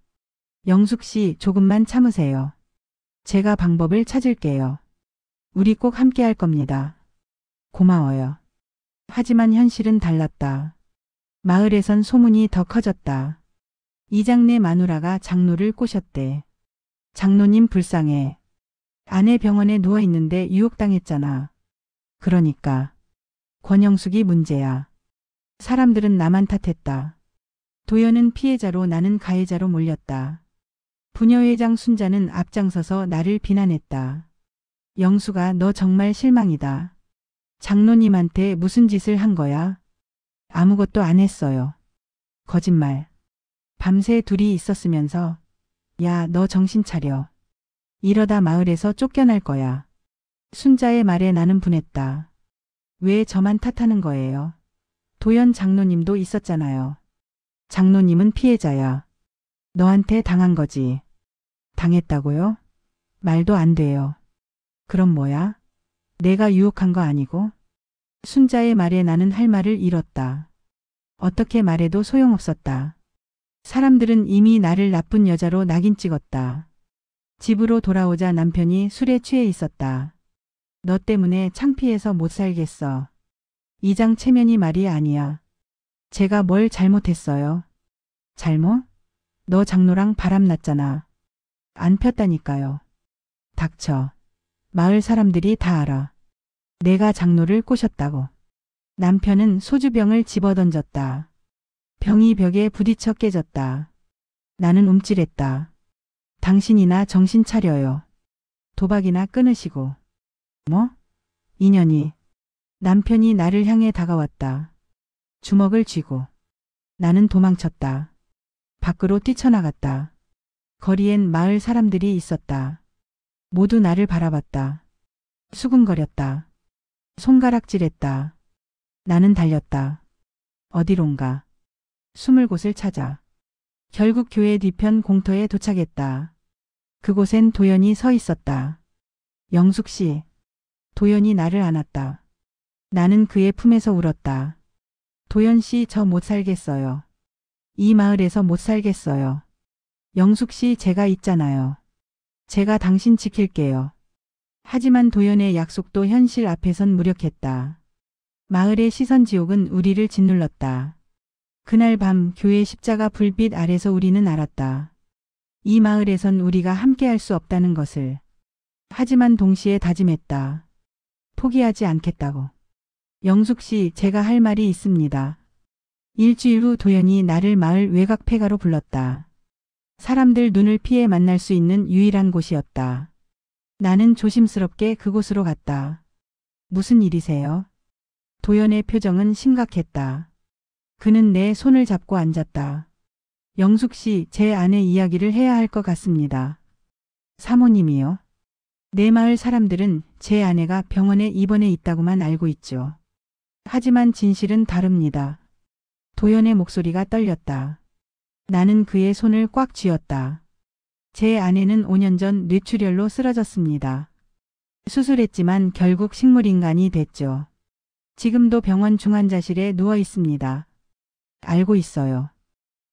Speaker 1: 영숙 씨 조금만 참으세요. 제가 방법을 찾을게요. 우리 꼭 함께 할 겁니다. 고마워요. 하지만 현실은 달랐다. 마을에선 소문이 더 커졌다. 이장내 마누라가 장로를 꼬셨대. 장로님 불쌍해. 아내 병원에 누워있는데 유혹당했잖아. 그러니까 권영숙이 문제야. 사람들은 나만 탓했다. 도연은 피해자로 나는 가해자로 몰렸다. 부녀회장 순자는 앞장서서 나를 비난했다. 영수가 너 정말 실망이다. 장로님한테 무슨 짓을 한 거야? 아무것도 안 했어요. 거짓말. 밤새 둘이 있었으면서. 야, 너 정신 차려. 이러다 마을에서 쫓겨날 거야. 순자의 말에 나는 분했다. 왜 저만 탓하는 거예요? 도연 장로님도 있었잖아요. 장로님은 피해자야. 너한테 당한 거지. 당했다고요? 말도 안 돼요. 그럼 뭐야? 내가 유혹한 거 아니고? 순자의 말에 나는 할 말을 잃었다. 어떻게 말해도 소용없었다. 사람들은 이미 나를 나쁜 여자로 낙인 찍었다. 집으로 돌아오자 남편이 술에 취해 있었다. 너 때문에 창피해서 못 살겠어. 이장 체면이 말이 아니야. 제가 뭘 잘못했어요? 잘못? 너 장로랑 바람났잖아. 안 폈다니까요. 닥쳐. 마을 사람들이 다 알아. 내가 장로를 꼬셨다고. 남편은 소주병을 집어던졌다. 병이 벽에 부딪혀 깨졌다. 나는 움찔했다. 당신이나 정신 차려요. 도박이나 끊으시고. 뭐? 인연이. 남편이 나를 향해 다가왔다. 주먹을 쥐고. 나는 도망쳤다. 밖으로 뛰쳐나갔다. 거리엔 마을 사람들이 있었다. 모두 나를 바라봤다. 수근거렸다. 손가락질했다. 나는 달렸다. 어디론가. 숨을 곳을 찾아. 결국 교회 뒤편 공터에 도착했다. 그곳엔 도연이 서 있었다. 영숙 씨. 도연이 나를 안았다. 나는 그의 품에서 울었다. 도연 씨 저 못 살겠어요. 이 마을에서 못 살겠어요. 영숙 씨 제가 있잖아요. 제가 당신 지킬게요. 하지만 도연의 약속도 현실 앞에선 무력했다. 마을의 시선지옥은 우리를 짓눌렀다. 그날 밤 교회 십자가 불빛 아래서 우리는 알았다. 이 마을에선 우리가 함께할 수 없다는 것을. 하지만 동시에 다짐했다. 포기하지 않겠다고. 영숙 씨 제가 할 말이 있습니다. 일주일 후 도연이 나를 마을 외곽 폐가로 불렀다. 사람들 눈을 피해 만날 수 있는 유일한 곳이었다. 나는 조심스럽게 그곳으로 갔다. 무슨 일이세요? 도연의 표정은 심각했다. 그는 내 손을 잡고 앉았다. 영숙 씨, 제 아내 이야기를 해야 할 것 같습니다. 사모님이요? 내 마을 사람들은 제 아내가 병원에 입원해 있다고만 알고 있죠. 하지만 진실은 다릅니다. 도연의 목소리가 떨렸다. 나는 그의 손을 꽉 쥐었다. 제 아내는 5년 전 뇌출혈로 쓰러졌습니다. 수술했지만 결국 식물인간이 됐죠. 지금도 병원 중환자실에 누워 있습니다. 알고 있어요.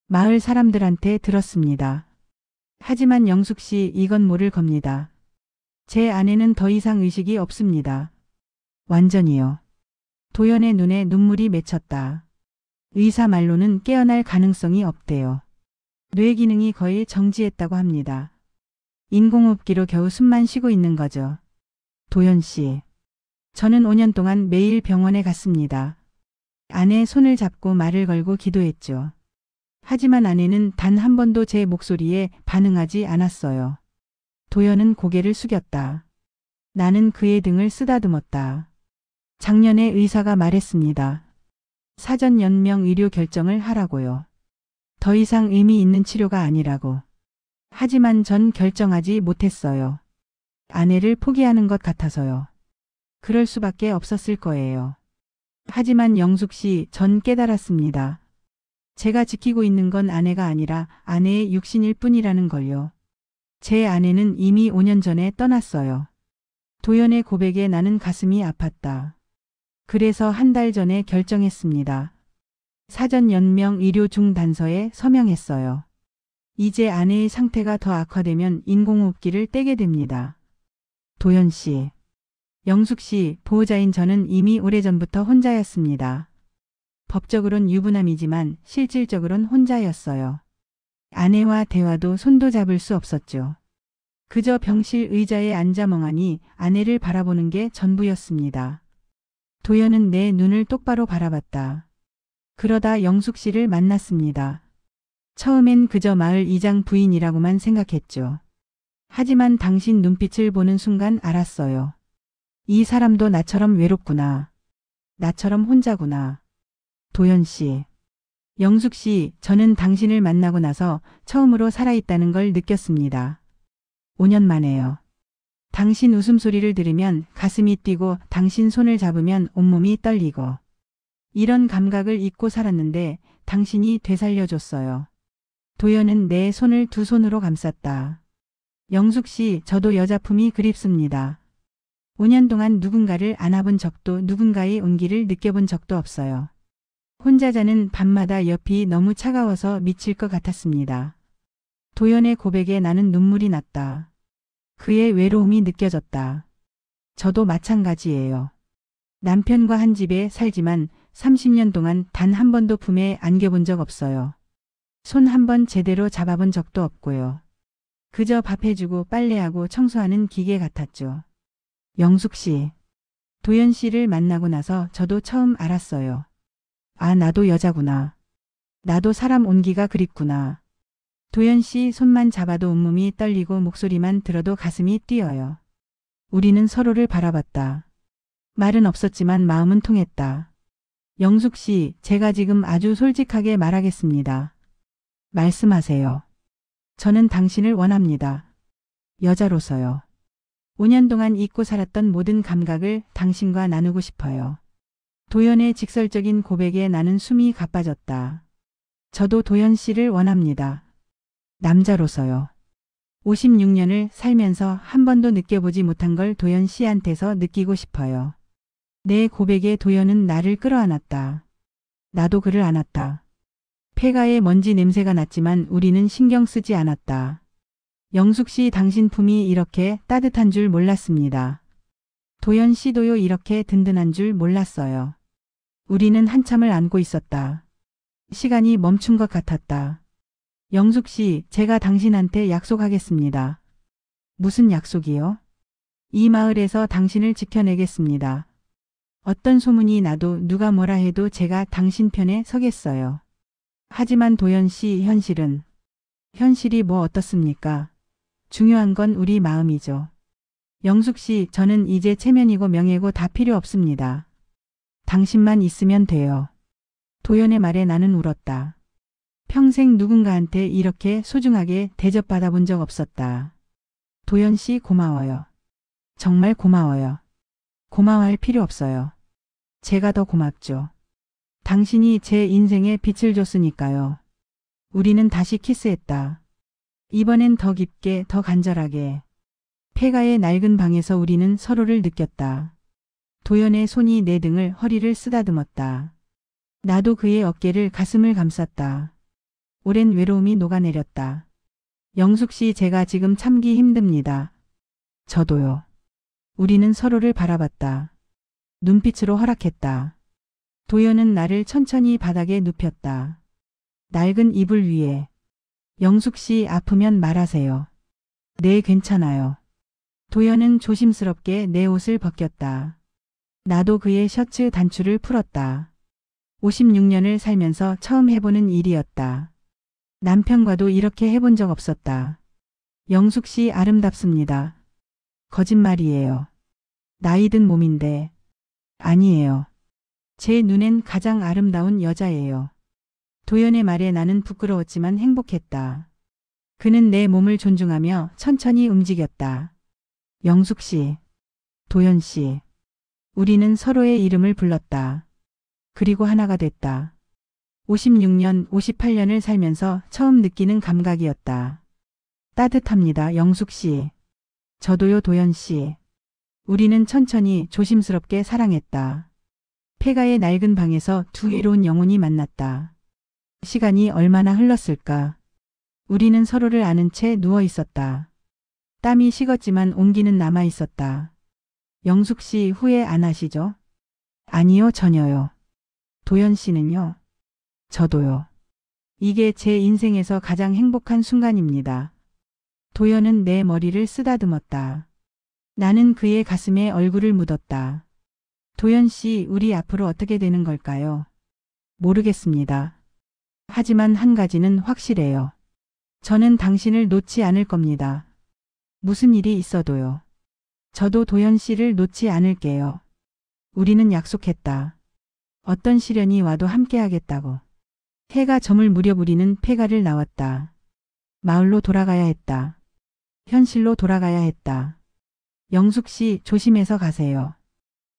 Speaker 1: 마을 사람들한테 들었습니다. 하지만 영숙 씨 이건 모를 겁니다. 제 아내는 더 이상 의식이 없습니다. 완전히요. 도연의 눈에 눈물이 맺혔다. 의사 말로는 깨어날 가능성이 없대요. 뇌 기능이 거의 정지했다고 합니다. 인공호흡기로 겨우 숨만 쉬고 있는 거죠. 도연 씨. 저는 5년 동안 매일 병원에 갔습니다. 아내의 손을 잡고 말을 걸고 기도했죠. 하지만 아내는 단 한 번도 제 목소리에 반응하지 않았어요. 도연은 고개를 숙였다. 나는 그의 등을 쓰다듬었다. 작년에 의사가 말했습니다. 사전 연명 의료 결정을 하라고요. 더 이상 의미 있는 치료가 아니라고. 하지만 전 결정하지 못했어요. 아내를 포기하는 것 같아서요. 그럴 수밖에 없었을 거예요. 하지만 영숙 씨, 전 깨달았습니다. 제가 지키고 있는 건 아내가 아니라 아내의 육신일 뿐이라는 걸요. 제 아내는 이미 5년 전에 떠났어요. 도연의 고백에 나는 가슴이 아팠다. 그래서 한 달 전에 결정했습니다. 사전 연명 의료 중단서에 서명했어요. 이제 아내의 상태가 더 악화되면 인공호흡기를 떼게 됩니다. 도연 씨, 영숙 씨, 보호자인 저는 이미 오래전부터 혼자였습니다. 법적으론 유부남이지만 실질적으론 혼자였어요. 아내와 대화도 손도 잡을 수 없었죠. 그저 병실 의자에 앉아 멍하니 아내를 바라보는 게 전부였습니다. 도연은 내 눈을 똑바로 바라봤다. 그러다 영숙 씨를 만났습니다. 처음엔 그저 마을 이장 부인이라고만 생각했죠. 하지만 당신 눈빛을 보는 순간 알았어요. 이 사람도 나처럼 외롭구나. 나처럼 혼자구나. 도연 씨, 영숙 씨, 저는 당신을 만나고 나서 처음으로 살아있다는 걸 느꼈습니다. 5년 만에요. 당신 웃음소리를 들으면 가슴이 뛰고 당신 손을 잡으면 온몸이 떨리고. 이런 감각을 잊고 살았는데 당신이 되살려줬어요. 도연은 내 손을 두 손으로 감쌌다. 영숙 씨, 저도 여자품이 그립습니다. 5년 동안 누군가를 안아본 적도 누군가의 온기를 느껴본 적도 없어요. 혼자 자는 밤마다 옆이 너무 차가워서 미칠 것 같았습니다. 도연의 고백에 나는 눈물이 났다. 그의 외로움이 느껴졌다. 저도 마찬가지예요. 남편과 한 집에 살지만 30년 동안 단 한 번도 품에 안겨본 적 없어요. 손 한 번 제대로 잡아본 적도 없고요. 그저 밥 해주고 빨래하고 청소하는 기계 같았죠. 영숙 씨, 도연 씨를 만나고 나서 저도 처음 알았어요. 아, 나도 여자구나. 나도 사람 온기가 그립구나. 도연 씨 손만 잡아도 온몸이 떨리고 목소리만 들어도 가슴이 뛰어요. 우리는 서로를 바라봤다. 말은 없었지만 마음은 통했다. 영숙 씨, 제가 지금 아주 솔직하게 말하겠습니다. 말씀하세요. 저는 당신을 원합니다. 여자로서요. 5년 동안 잊고 살았던 모든 감각을 당신과 나누고 싶어요. 도연의 직설적인 고백에 나는 숨이 가빠졌다. 저도 도연 씨를 원합니다. 남자로서요. 56년을 살면서 한 번도 느껴보지 못한 걸 도연 씨한테서 느끼고 싶어요. 내 고백에 도연은 나를 끌어안았다. 나도 그를 안았다. 폐가에 먼지 냄새가 났지만 우리는 신경 쓰지 않았다. 영숙 씨, 당신 품이 이렇게 따뜻한 줄 몰랐습니다. 도연 씨도요, 이렇게 든든한 줄 몰랐어요. 우리는 한참을 안고 있었다. 시간이 멈춘 것 같았다. 영숙 씨, 제가 당신한테 약속하겠습니다. 무슨 약속이요? 이 마을에서 당신을 지켜내겠습니다. 어떤 소문이 나도 누가 뭐라 해도 제가 당신 편에 서겠어요. 하지만 도연 씨, 현실이 뭐 어떻습니까? 중요한 건 우리 마음이죠. 영숙 씨, 저는 이제 체면이고 명예고 다 필요 없습니다. 당신만 있으면 돼요. 도연의 말에 나는 울었다. 평생 누군가한테 이렇게 소중하게 대접받아 본 적 없었다. 도연 씨, 고마워요. 정말 고마워요. 고마워할 필요 없어요. 제가 더 고맙죠. 당신이 제 인생에 빛을 줬으니까요. 우리는 다시 키스했다. 이번엔 더 깊게, 더 간절하게. 폐가의 낡은 방에서 우리는 서로를 느꼈다. 도연의 손이 내 등을, 허리를 쓰다듬었다. 나도 그의 어깨를, 가슴을 감쌌다. 오랜 외로움이 녹아내렸다. 영숙 씨, 제가 지금 참기 힘듭니다. 저도요. 우리는 서로를 바라봤다. 눈빛으로 허락했다. 도연은 나를 천천히 바닥에 눕혔다. 낡은 이불 위에. 영숙 씨, 아프면 말하세요. 네, 괜찮아요. 도연은 조심스럽게 내 옷을 벗겼다. 나도 그의 셔츠 단추를 풀었다. 56년을 살면서 처음 해보는 일이었다. 남편과도 이렇게 해본 적 없었다. 영숙 씨, 아름답습니다. 거짓말이에요. 나이 든 몸인데. 아니에요. 제 눈엔 가장 아름다운 여자예요. 도연의 말에 나는 부끄러웠지만 행복했다. 그는 내 몸을 존중하며 천천히 움직였다. 영숙 씨, 도연 씨. 우리는 서로의 이름을 불렀다. 그리고 하나가 됐다. 56년, 58년을 살면서 처음 느끼는 감각이었다. 따뜻합니다, 영숙 씨. 저도요, 도연 씨. 우리는 천천히 조심스럽게 사랑했다. 폐가의 낡은 방에서 두 외로운 영혼이 만났다. 시간이 얼마나 흘렀을까. 우리는 서로를 아는 채 누워 있었다. 땀이 식었지만 온기는 남아 있었다. 영숙 씨 후회 안 하시죠? 아니요, 전혀요. 도연 씨는요? 저도요. 이게 제 인생에서 가장 행복한 순간입니다. 도연은 내 머리를 쓰다듬었다. 나는 그의 가슴에 얼굴을 묻었다. 도연 씨, 우리 앞으로 어떻게 되는 걸까요? 모르겠습니다. 하지만 한 가지는 확실해요. 저는 당신을 놓지 않을 겁니다. 무슨 일이 있어도요. 저도 도연 씨를 놓지 않을게요. 우리는 약속했다. 어떤 시련이 와도 함께 하겠다고. 해가 저물 무렵 우리는 폐가를 나왔다. 마을로 돌아가야 했다. 현실로 돌아가야 했다. 영숙 씨, 조심해서 가세요.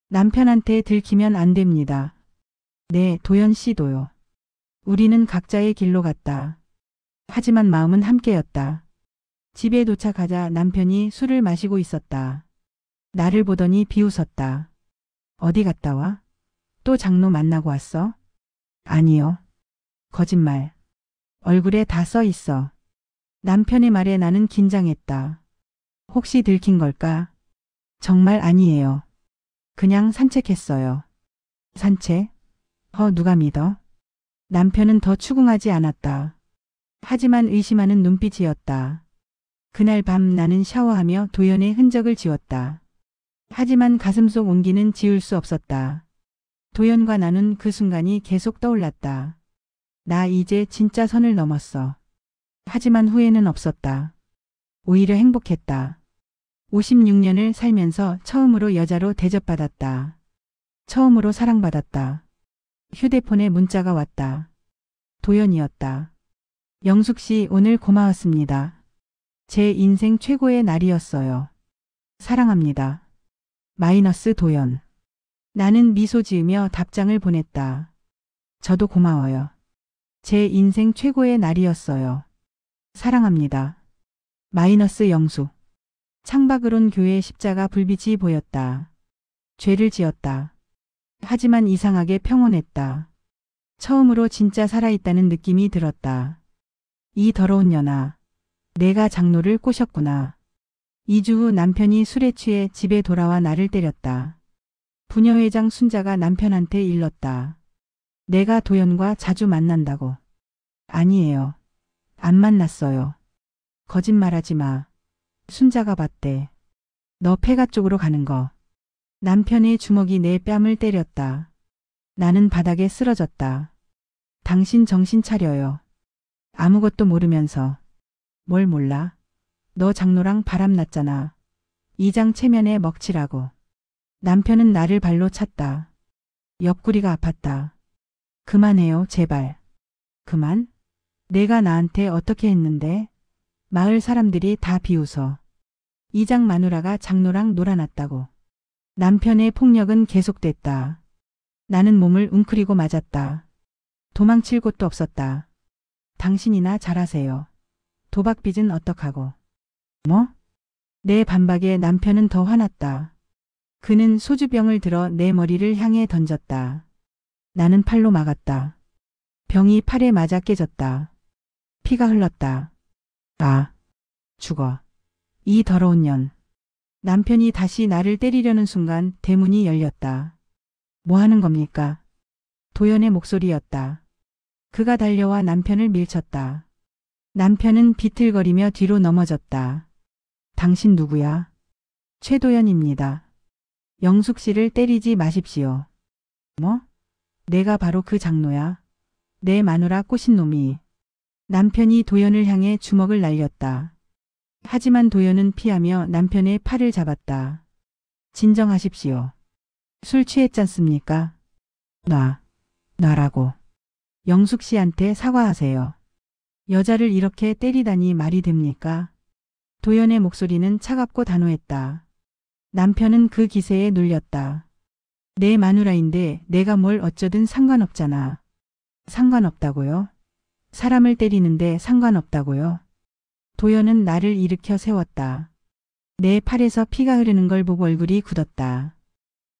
Speaker 1: 남편한테 들키면 안 됩니다. 네, 도연 씨도요. 우리는 각자의 길로 갔다. 하지만 마음은 함께였다. 집에 도착하자 남편이 술을 마시고 있었다. 나를 보더니 비웃었다. 어디 갔다 와? 또 장로 만나고 왔어? 아니요. 거짓말. 얼굴에 다 써 있어. 남편의 말에 나는 긴장했다. 혹시 들킨 걸까? 정말 아니에요. 그냥 산책했어요. 산책? 누가 믿어? 남편은 더 추궁하지 않았다. 하지만 의심하는 눈빛이었다. 그날 밤 나는 샤워하며 도연의 흔적을 지웠다. 하지만 가슴속 온기는 지울 수 없었다. 도연과 나는 그 순간이 계속 떠올랐다. 나 이제 진짜 선을 넘었어. 하지만 후회는 없었다. 오히려 행복했다. 56년을 살면서 처음으로 여자로 대접받았다. 처음으로 사랑받았다. 휴대폰에 문자가 왔다. 도연이었다. 영숙 씨, 오늘 고마웠습니다. 제 인생 최고의 날이었어요. 사랑합니다. 마이너스 도연. 나는 미소 지으며 답장을 보냈다. 저도 고마워요. 제 인생 최고의 날이었어요. 사랑합니다. 마이너스 영숙. 창밖으론 교회 십자가 불빛이 보였다. 죄를 지었다. 하지만 이상하게 평온했다. 처음으로 진짜 살아있다는 느낌이 들었다. 이 더러운 년아. 내가 장로를 꼬셨구나. 2주 후 남편이 술에 취해 집에 돌아와 나를 때렸다. 부녀회장 순자가 남편한테 일렀다. 내가 도연과 자주 만난다고. 아니에요. 안 만났어요. 거짓말하지 마. 순자가 봤대. 너 폐가 쪽으로 가는 거. 남편의 주먹이 내 뺨을 때렸다. 나는 바닥에 쓰러졌다. 당신 정신 차려요. 아무것도 모르면서. 뭘 몰라? 너 장로랑 바람났잖아. 이장 체면에 먹칠하고. 남편은 나를 발로 찼다. 옆구리가 아팠다. 그만해요, 제발. 그만? 내가 나한테 어떻게 했는데? 마을 사람들이 다 비웃어. 이장 마누라가 장로랑 놀아났다고. 남편의 폭력은 계속됐다. 나는 몸을 웅크리고 맞았다. 도망칠 곳도 없었다. 당신이나 잘하세요. 도박빚은 어떡하고. 뭐? 내 반박에 남편은 더 화났다. 그는 소주병을 들어 내 머리를 향해 던졌다. 나는 팔로 막았다. 병이 팔에 맞아 깨졌다. 피가 흘렀다. 아, 죽어. 이 더러운 년. 남편이 다시 나를 때리려는 순간 대문이 열렸다. 뭐 하는 겁니까? 도연의 목소리였다. 그가 달려와 남편을 밀쳤다. 남편은 비틀거리며 뒤로 넘어졌다. 당신 누구야? 최도연입니다. 영숙 씨를 때리지 마십시오. 뭐? 내가 바로 그 장로야. 내 마누라 꼬신 놈이. 남편이 도연을 향해 주먹을 날렸다. 하지만 도연은 피하며 남편의 팔을 잡았다. 진정하십시오. 술 취했잖습니까? 놔라고. 영숙 씨한테 사과하세요. 여자를 이렇게 때리다니 말이 됩니까? 도연의 목소리는 차갑고 단호했다. 남편은 그 기세에 눌렸다. 내 마누라인데 내가 뭘 어쩌든 상관없잖아. 상관없다고요? 사람을 때리는데 상관없다고요? 도연은 나를 일으켜 세웠다. 내 팔에서 피가 흐르는 걸 보고 얼굴이 굳었다.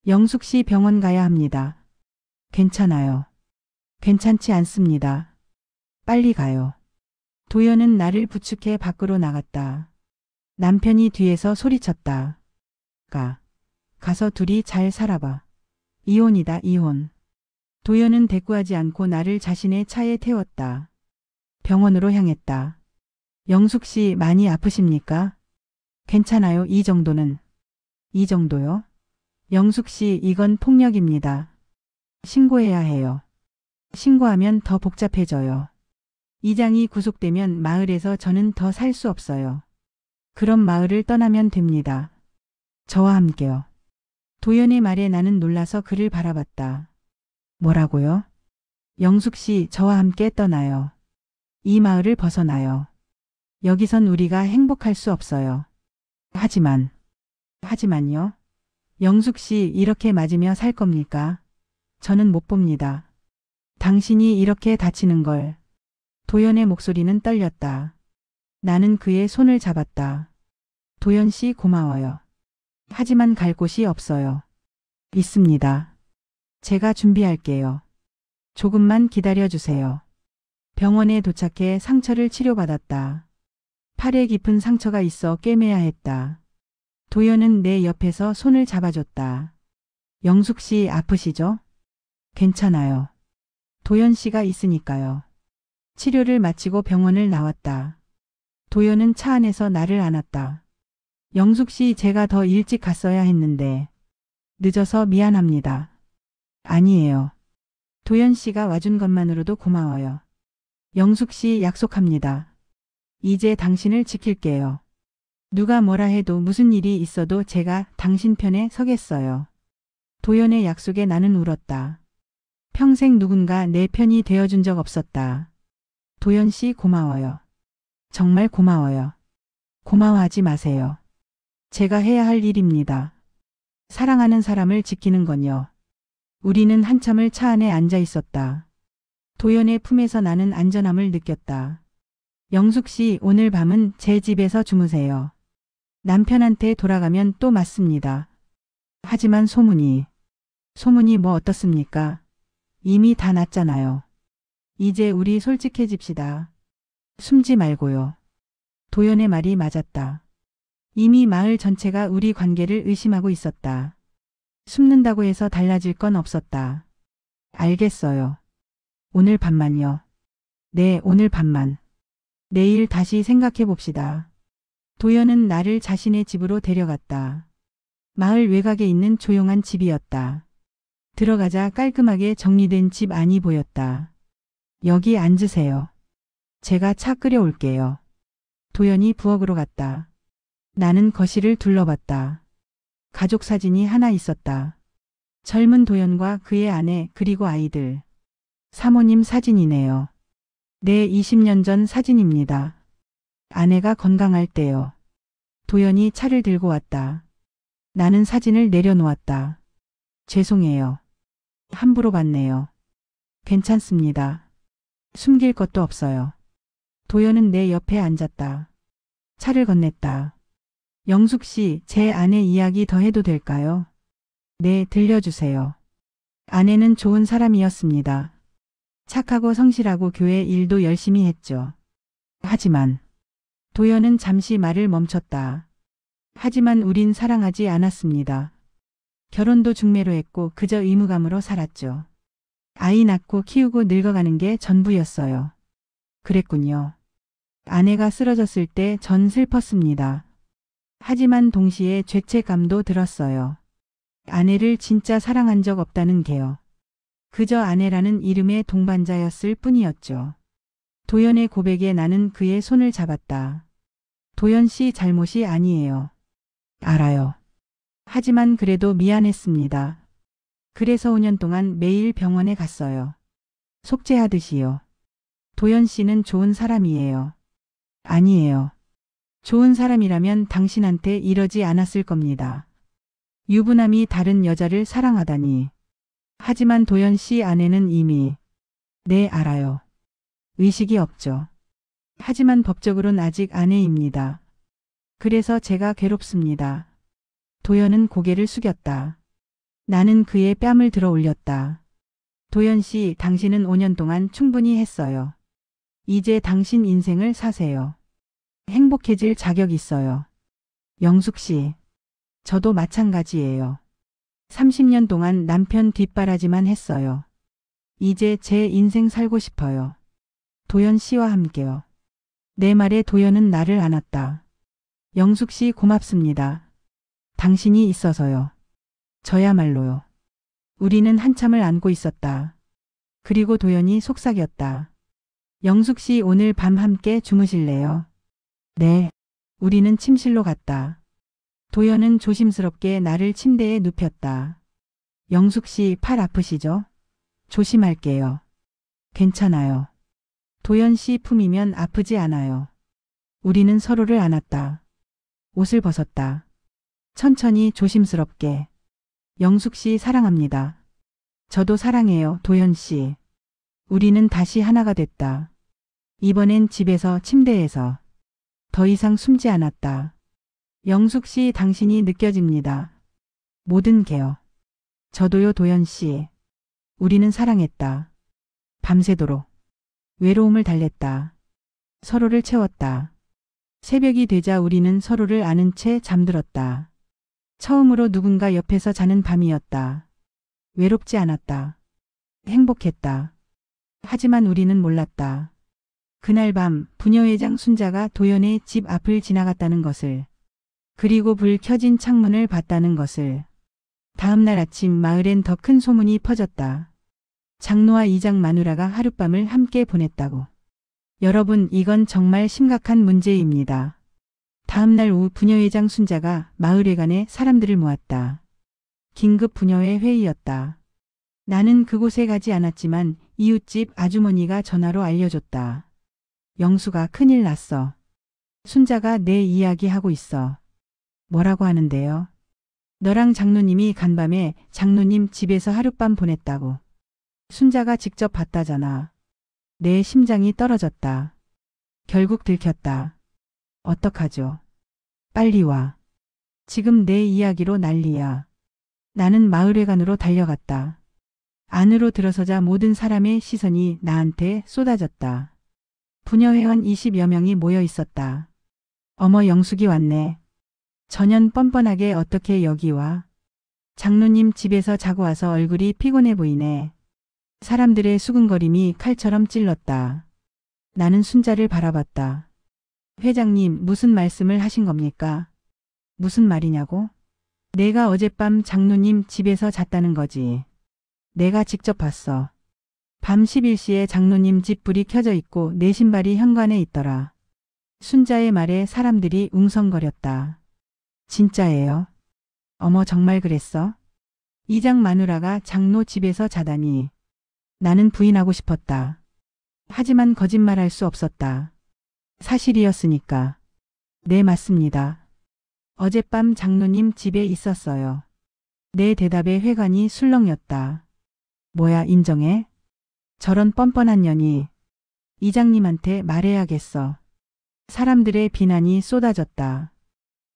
Speaker 1: 영숙 씨 병원 가야 합니다. 괜찮아요. 괜찮지 않습니다. 빨리 가요. 도연은 나를 부축해 밖으로 나갔다. 남편이 뒤에서 소리쳤다. 가서 둘이 잘 살아봐. 이혼이다, 이혼. 도연은 대꾸하지 않고 나를 자신의 차에 태웠다. 병원으로 향했다. 영숙 씨 많이 아프십니까? 괜찮아요, 이 정도는. 이 정도요? 영숙 씨, 이건 폭력입니다. 신고해야 해요. 신고하면 더 복잡해져요. 이장이 구속되면 마을에서 저는 더 살 수 없어요. 그럼 마을을 떠나면 됩니다. 저와 함께요. 도연의 말에 나는 놀라서 그를 바라봤다. 뭐라고요? 영숙 씨, 저와 함께 떠나요. 이 마을을 벗어나요. 여기선 우리가 행복할 수 없어요. 하지만요? 영숙 씨, 이렇게 맞으며 살 겁니까? 저는 못 봅니다. 당신이 이렇게 다치는 걸. 도연의 목소리는 떨렸다. 나는 그의 손을 잡았다. 도연 씨, 고마워요. 하지만 갈 곳이 없어요. 있습니다. 제가 준비할게요. 조금만 기다려주세요. 병원에 도착해 상처를 치료받았다. 팔에 깊은 상처가 있어 꿰매야 도연은 내 옆에서 손을 잡아줬다. 영숙 씨 아프시죠? 괜찮아요. 도연 씨가 있으니까요. 치료를 마치고 병원을 나왔다. 도연은 차 안에서 나를 안았다. 영숙 씨, 제가 더 일찍 갔어야 했는데. 늦어서 미안합니다. 아니에요. 도연 씨가 와준 것만으로도 고마워요. 영숙 씨, 약속합니다. 이제 당신을 지킬게요. 누가 뭐라 해도 무슨 일이 있어도 제가 당신 편에 서겠어요. 도연의 약속에 나는 울었다. 평생 누군가 내 편이 되어준 적 없었다. 도연 씨, 고마워요. 정말 고마워요. 고마워하지 마세요. 제가 해야 할 일입니다. 사랑하는 사람을 지키는 건요. 우리는 한참을 차 안에 앉아 있었다. 도연의 품에서 나는 안전함을 느꼈다. 영숙 씨, 오늘 밤은 제 집에서 주무세요. 남편한테 돌아가면 또 맞습니다. 하지만 소문이 뭐 어떻습니까? 이미 다 났잖아요. 이제 우리 솔직해집시다. 숨지 말고요. 도연의 말이 맞았다. 이미 마을 전체가 우리 관계를 의심하고 있었다. 숨는다고 해서 달라질 건 없었다. 알겠어요. 오늘 밤만요. 네, 오늘 밤만. 내일 다시 생각해 봅시다. 도연은 나를 자신의 집으로 데려갔다. 마을 외곽에 있는 조용한 집이었다. 들어가자 깔끔하게 정리된 집 안이 보였다. 여기 앉으세요. 제가 차 끓여올게요. 도연이 부엌으로 갔다. 나는 거실을 둘러봤다. 가족 사진이 하나 있었다. 젊은 도연과 그의 아내 그리고 아이들. 사모님 사진이네요. 네, 20년 전 사진입니다. 아내가 건강할 때요. 도연이 차를 들고 왔다. 나는 사진을 내려놓았다. 죄송해요. 함부로 봤네요. 괜찮습니다. 숨길 것도 없어요. 도연은 내 옆에 앉았다. 차를 건넸다. 영숙 씨, 제 아내 이야기 더 해도 될까요? 네, 들려주세요. 아내는 좋은 사람이었습니다. 착하고 성실하고 교회 일도 열심히 했죠. 하지만 도연은 잠시 말을 멈췄다. 하지만 우린 사랑하지 않았습니다. 결혼도 중매로 했고 그저 의무감으로 살았죠. 아이 낳고 키우고 늙어가는 게 전부였어요. 그랬군요. 아내가 쓰러졌을 때 전 슬펐습니다. 하지만 동시에 죄책감도 들었어요. 아내를 진짜 사랑한 적 없다는 게요. 그저 아내라는 이름의 동반자였을 뿐이었죠. 도연의 고백에 나는 그의 손을 잡았다. 도연 씨 잘못이 아니에요. 알아요. 하지만 그래도 미안했습니다. 그래서 5년 동안 매일 병원에 갔어요. 속죄하듯이요. 도연 씨는 좋은 사람이에요. 아니에요. 좋은 사람이라면 당신한테 이러지 않았을 겁니다. 유부남이 다른 여자를 사랑하다니. 하지만 도연 씨 아내는 이미 네, 알아요. 의식이 없죠. 하지만 법적으론 아직 아내입니다. 그래서 제가 괴롭습니다. 도연은 고개를 숙였다. 나는 그의 뺨을 들어 올렸다. 도연 씨, 당신은 5년 동안 충분히 했어요. 이제 당신 인생을 사세요. 행복해질 자격 있어요. 영숙 씨, 저도 마찬가지예요. 30년 동안 남편 뒷바라지만 했어요. 이제 제 인생 살고 싶어요. 도연 씨와 함께요. 내 말에 도연은 나를 안았다. 영숙 씨 고맙습니다. 당신이 있어서요. 저야말로요. 우리는 한참을 안고 있었다. 그리고 도연이 속삭였다. 영숙 씨 오늘 밤 함께 주무실래요? 네. 우리는 침실로 갔다. 도연은 조심스럽게 나를 침대에 눕혔다. 영숙 씨 팔 아프시죠? 조심할게요. 괜찮아요. 도연 씨 품이면 아프지 않아요. 우리는 서로를 안았다. 옷을 벗었다. 천천히 조심스럽게. 영숙 씨 사랑합니다. 저도 사랑해요, 도연 씨. 우리는 다시 하나가 됐다. 이번엔 집에서 침대에서. 더 이상 숨지 않았다. 영숙 씨 당신이 느껴집니다. 모든 게요. 저도요, 도연 씨. 우리는 사랑했다. 밤새도록. 외로움을 달랬다. 서로를 채웠다. 새벽이 되자 우리는 서로를 안은 채 잠들었다. 처음으로 누군가 옆에서 자는 밤이었다. 외롭지 않았다. 행복했다. 하지만 우리는 몰랐다. 그날 밤 부녀회장 순자가 도연의 집 앞을 지나갔다는 것을, 그리고 불 켜진 창문을 봤다는 것을. 다음 날 아침 마을엔 더 큰 소문이 퍼졌다. 장로와 이장 마누라가 하룻밤을 함께 보냈다고. 여러분, 이건 정말 심각한 문제입니다. 다음 날 오후 부녀회장 순자가 마을회관에 사람들을 모았다. 긴급 부녀회 회의였다. 나는 그곳에 가지 않았지만 이웃집 아주머니가 전화로 알려줬다. 영수가 큰일 났어. 순자가 내 이야기하고 있어. 뭐라고 하는데요? 너랑 장로님이 간밤에 장로님 집에서 하룻밤 보냈다고. 순자가 직접 봤다잖아. 내 심장이 떨어졌다. 결국 들켰다. 어떡하죠? 빨리 와. 지금 내 이야기로 난리야. 나는 마을회관으로 달려갔다. 안으로 들어서자 모든 사람의 시선이 나한테 쏟아졌다. 부녀회원 20여 명이 모여 있었다. 어머, 영숙이 왔네. 전현 뻔뻔하게 어떻게 여기 와? 장로님 집에서 자고 와서 얼굴이 피곤해 보이네. 사람들의 수근거림이 칼처럼 찔렀다. 나는 순자를 바라봤다. 회장님, 무슨 말씀을 하신 겁니까? 무슨 말이냐고? 내가 어젯밤 장로님 집에서 잤다는 거지. 내가 직접 봤어. 밤 11시에 장로님 집 불이 켜져 있고 내 신발이 현관에 있더라. 순자의 말에 사람들이 웅성거렸다. 진짜예요? 어머, 정말 그랬어? 이장 마누라가 장로 집에서 자다니. 나는 부인하고 싶었다. 하지만 거짓말할 수 없었다. 사실이었으니까. 네, 맞습니다. 어젯밤 장로님 집에 있었어요. 내 대답에 회관이 술렁였다. 뭐야, 인정해? 저런 뻔뻔한 년이. 이장님한테 말해야겠어. 사람들의 비난이 쏟아졌다.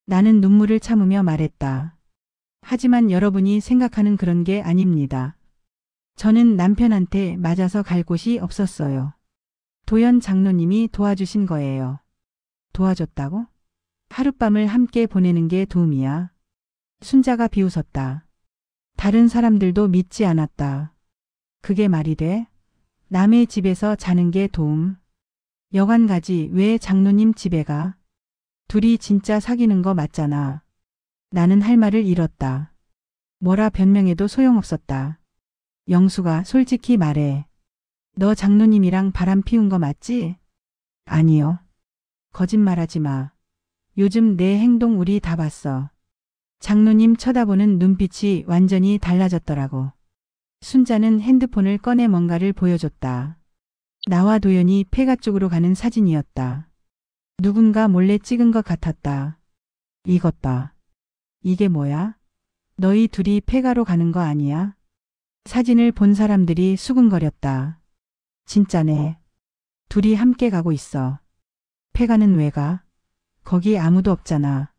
Speaker 1: 나는 눈물을 참으며 말했다. 하지만 여러분이 생각하는 그런 게 아닙니다. 저는 남편한테 맞아서 갈 곳이 없었어요. 도연 장로님이 도와주신 거예요. 도와줬다고? 하룻밤을 함께 보내는 게 도움이야. 순자가 비웃었다. 다른 사람들도 믿지 않았다. 그게 말이 돼? 남의 집에서 자는 게 도움? 여관 가지 왜 장로님 집에 가? 둘이 진짜 사귀는 거 맞잖아. 나는 할 말을 잃었다. 뭐라 변명해도 소용없었다. 영수가 솔직히 말해. 너 장로님이랑 바람 피운 거 맞지? 아니요. 거짓말하지 마. 요즘 내 행동 우리 다 봤어. 장로님 쳐다보는 눈빛이 완전히 달라졌더라고. 순자는 핸드폰을 꺼내 뭔가를 보여줬다. 나와 도연이 폐가 쪽으로 가는 사진이었다. 누군가 몰래 찍은 것 같았다. 이것 봐. 이게 뭐야? 너희 둘이 폐가로 가는 거 아니야? 사진을 본 사람들이 수군거렸다. 진짜네. 둘이 함께 가고 있어. 폐가는 왜 가? 거기 아무도 없잖아.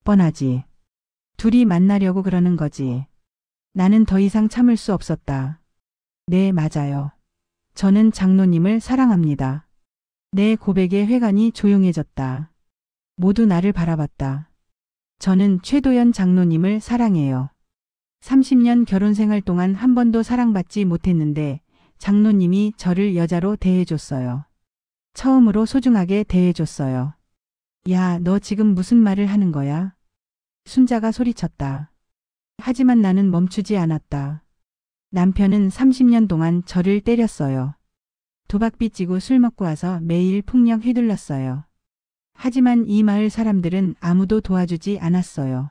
Speaker 1: 뻔하지. 둘이 만나려고 그러는 거지. 나는 더 이상 참을 수 없었다. 네, 맞아요. 저는 장로님을 사랑합니다. 내 고백에 회관이 조용해졌다. 모두 나를 바라봤다. 저는 최도연 장로님을 사랑해요. 30년 결혼 생활 동안 한 번도 사랑받지 못했는데 장로님이 저를 여자로 대해줬어요. 처음으로 소중하게 대해줬어요. 야, 너 지금 무슨 말을 하는 거야? 순자가 소리쳤다. 하지만 나는 멈추지 않았다. 남편은 30년 동안 저를 때렸어요. 도박비 찌고 술 먹고 와서 매일 폭력 휘둘렀어요. 하지만 이 마을 사람들은 아무도 도와주지 않았어요.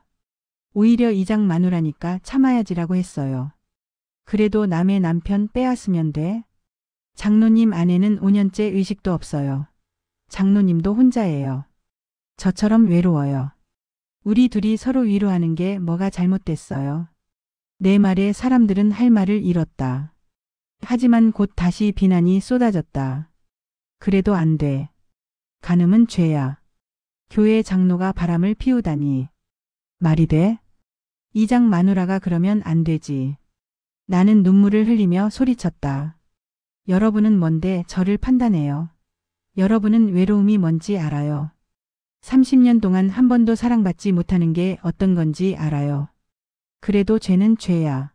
Speaker 1: 오히려 이장 마누라니까 참아야지라고 했어요. 그래도 남의 남편 빼앗으면 돼? 장로님 아내는 5년째 의식도 없어요. 장로님도 혼자예요. 저처럼 외로워요. 우리 둘이 서로 위로하는 게 뭐가 잘못됐어요. 내 말에 사람들은 할 말을 잃었다. 하지만 곧 다시 비난이 쏟아졌다. 그래도 안 돼. 간음은 죄야. 교회 장로가 바람을 피우다니. 말이 돼? 이장 마누라가 그러면 안 되지. 나는 눈물을 흘리며 소리쳤다. 여러분은 뭔데 저를 판단해요. 여러분은 외로움이 뭔지 알아요. 30년 동안 한 번도 사랑받지 못하는 게 어떤 건지 알아요. 그래도 죄는 죄야.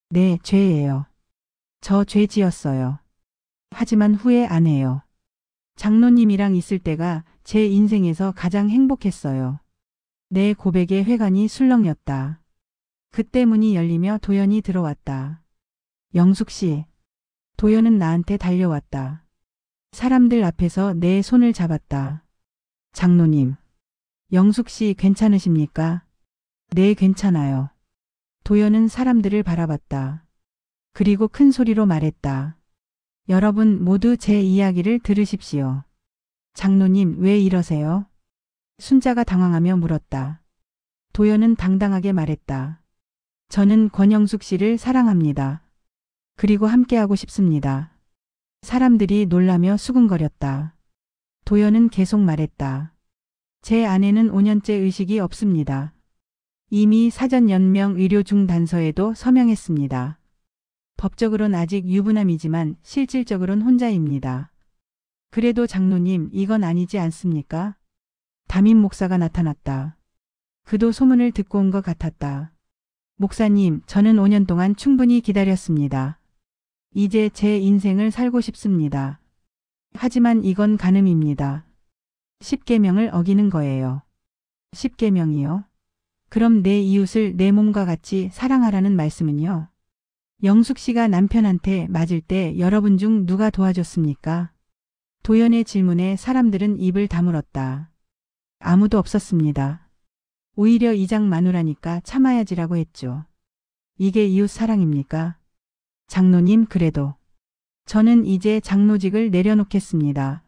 Speaker 1: 네, 죄예요. 저 죄 지었어요. 하지만 후회 안 해요. 장로님이랑 있을 때가 제 인생에서 가장 행복했어요. 내 고백에 회관이 술렁였다. 그때 문이 열리며 도연이 들어왔다. 영숙 씨. 도연은 나한테 달려왔다. 사람들 앞에서 내 손을 잡았다. 장로님. 영숙 씨 괜찮으십니까? 네, 괜찮아요. 도연은 사람들을 바라봤다. 그리고 큰 소리로 말했다. 여러분 모두 제 이야기를 들으십시오. 장로님 왜 이러세요? 순자가 당황하며 물었다. 도연은 당당하게 말했다. 저는 권영숙 씨를 사랑합니다. 그리고 함께하고 싶습니다. 사람들이 놀라며 수군거렸다. 도연은 계속 말했다. 제 아내는 5년째 의식이 없습니다. 이미 사전연명 의료중단서에도 서명했습니다. 법적으로는 아직 유부남이지만 실질적으로는 혼자입니다. 그래도 장로님 이건 아니지 않습니까? 담임 목사가 나타났다. 그도 소문을 듣고 온 것 같았다. 목사님, 저는 5년 동안 충분히 기다렸습니다. 이제 제 인생을 살고 싶습니다. 하지만 이건 간음입니다. 10계명을 어기는 거예요. 10계명이요? 그럼 내 이웃을 내 몸과 같이 사랑하라는 말씀은요? 영숙 씨가 남편한테 맞을 때 여러분 중 누가 도와줬습니까? 도연의 질문에 사람들은 입을 다물었다. 아무도 없었습니다. 오히려 이장 마누라니까 참아야지라고 했죠. 이게 이웃 사랑입니까? 장로님, 그래도 저는 이제 장로직을 내려놓겠습니다.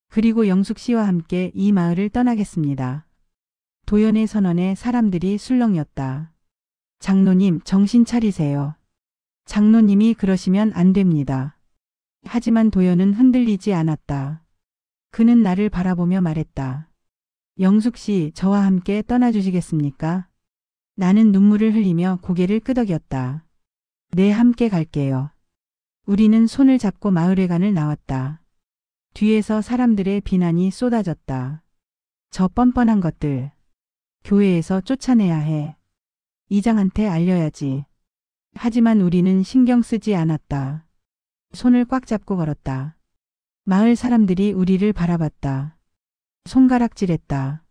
Speaker 1: 그리고 영숙 씨와 함께 이 마을을 떠나겠습니다. 도연의 선언에 사람들이 술렁였다. 장로님, 정신 차리세요. 장로님이 그러시면 안 됩니다. 하지만 도연은 흔들리지 않았다. 그는 나를 바라보며 말했다. 영숙 씨, 저와 함께 떠나주시겠습니까? 나는 눈물을 흘리며 고개를 끄덕였다. 네, 함께 갈게요. 우리는 손을 잡고 마을회관을 나왔다. 뒤에서 사람들의 비난이 쏟아졌다. 저 뻔뻔한 것들. 교회에서 쫓아내야 해. 이장한테 알려야지. 하지만 우리는 신경 쓰지 않았다. 손을 꽉 잡고 걸었다. 마을 사람들이 우리를 바라봤다. 손가락질했다.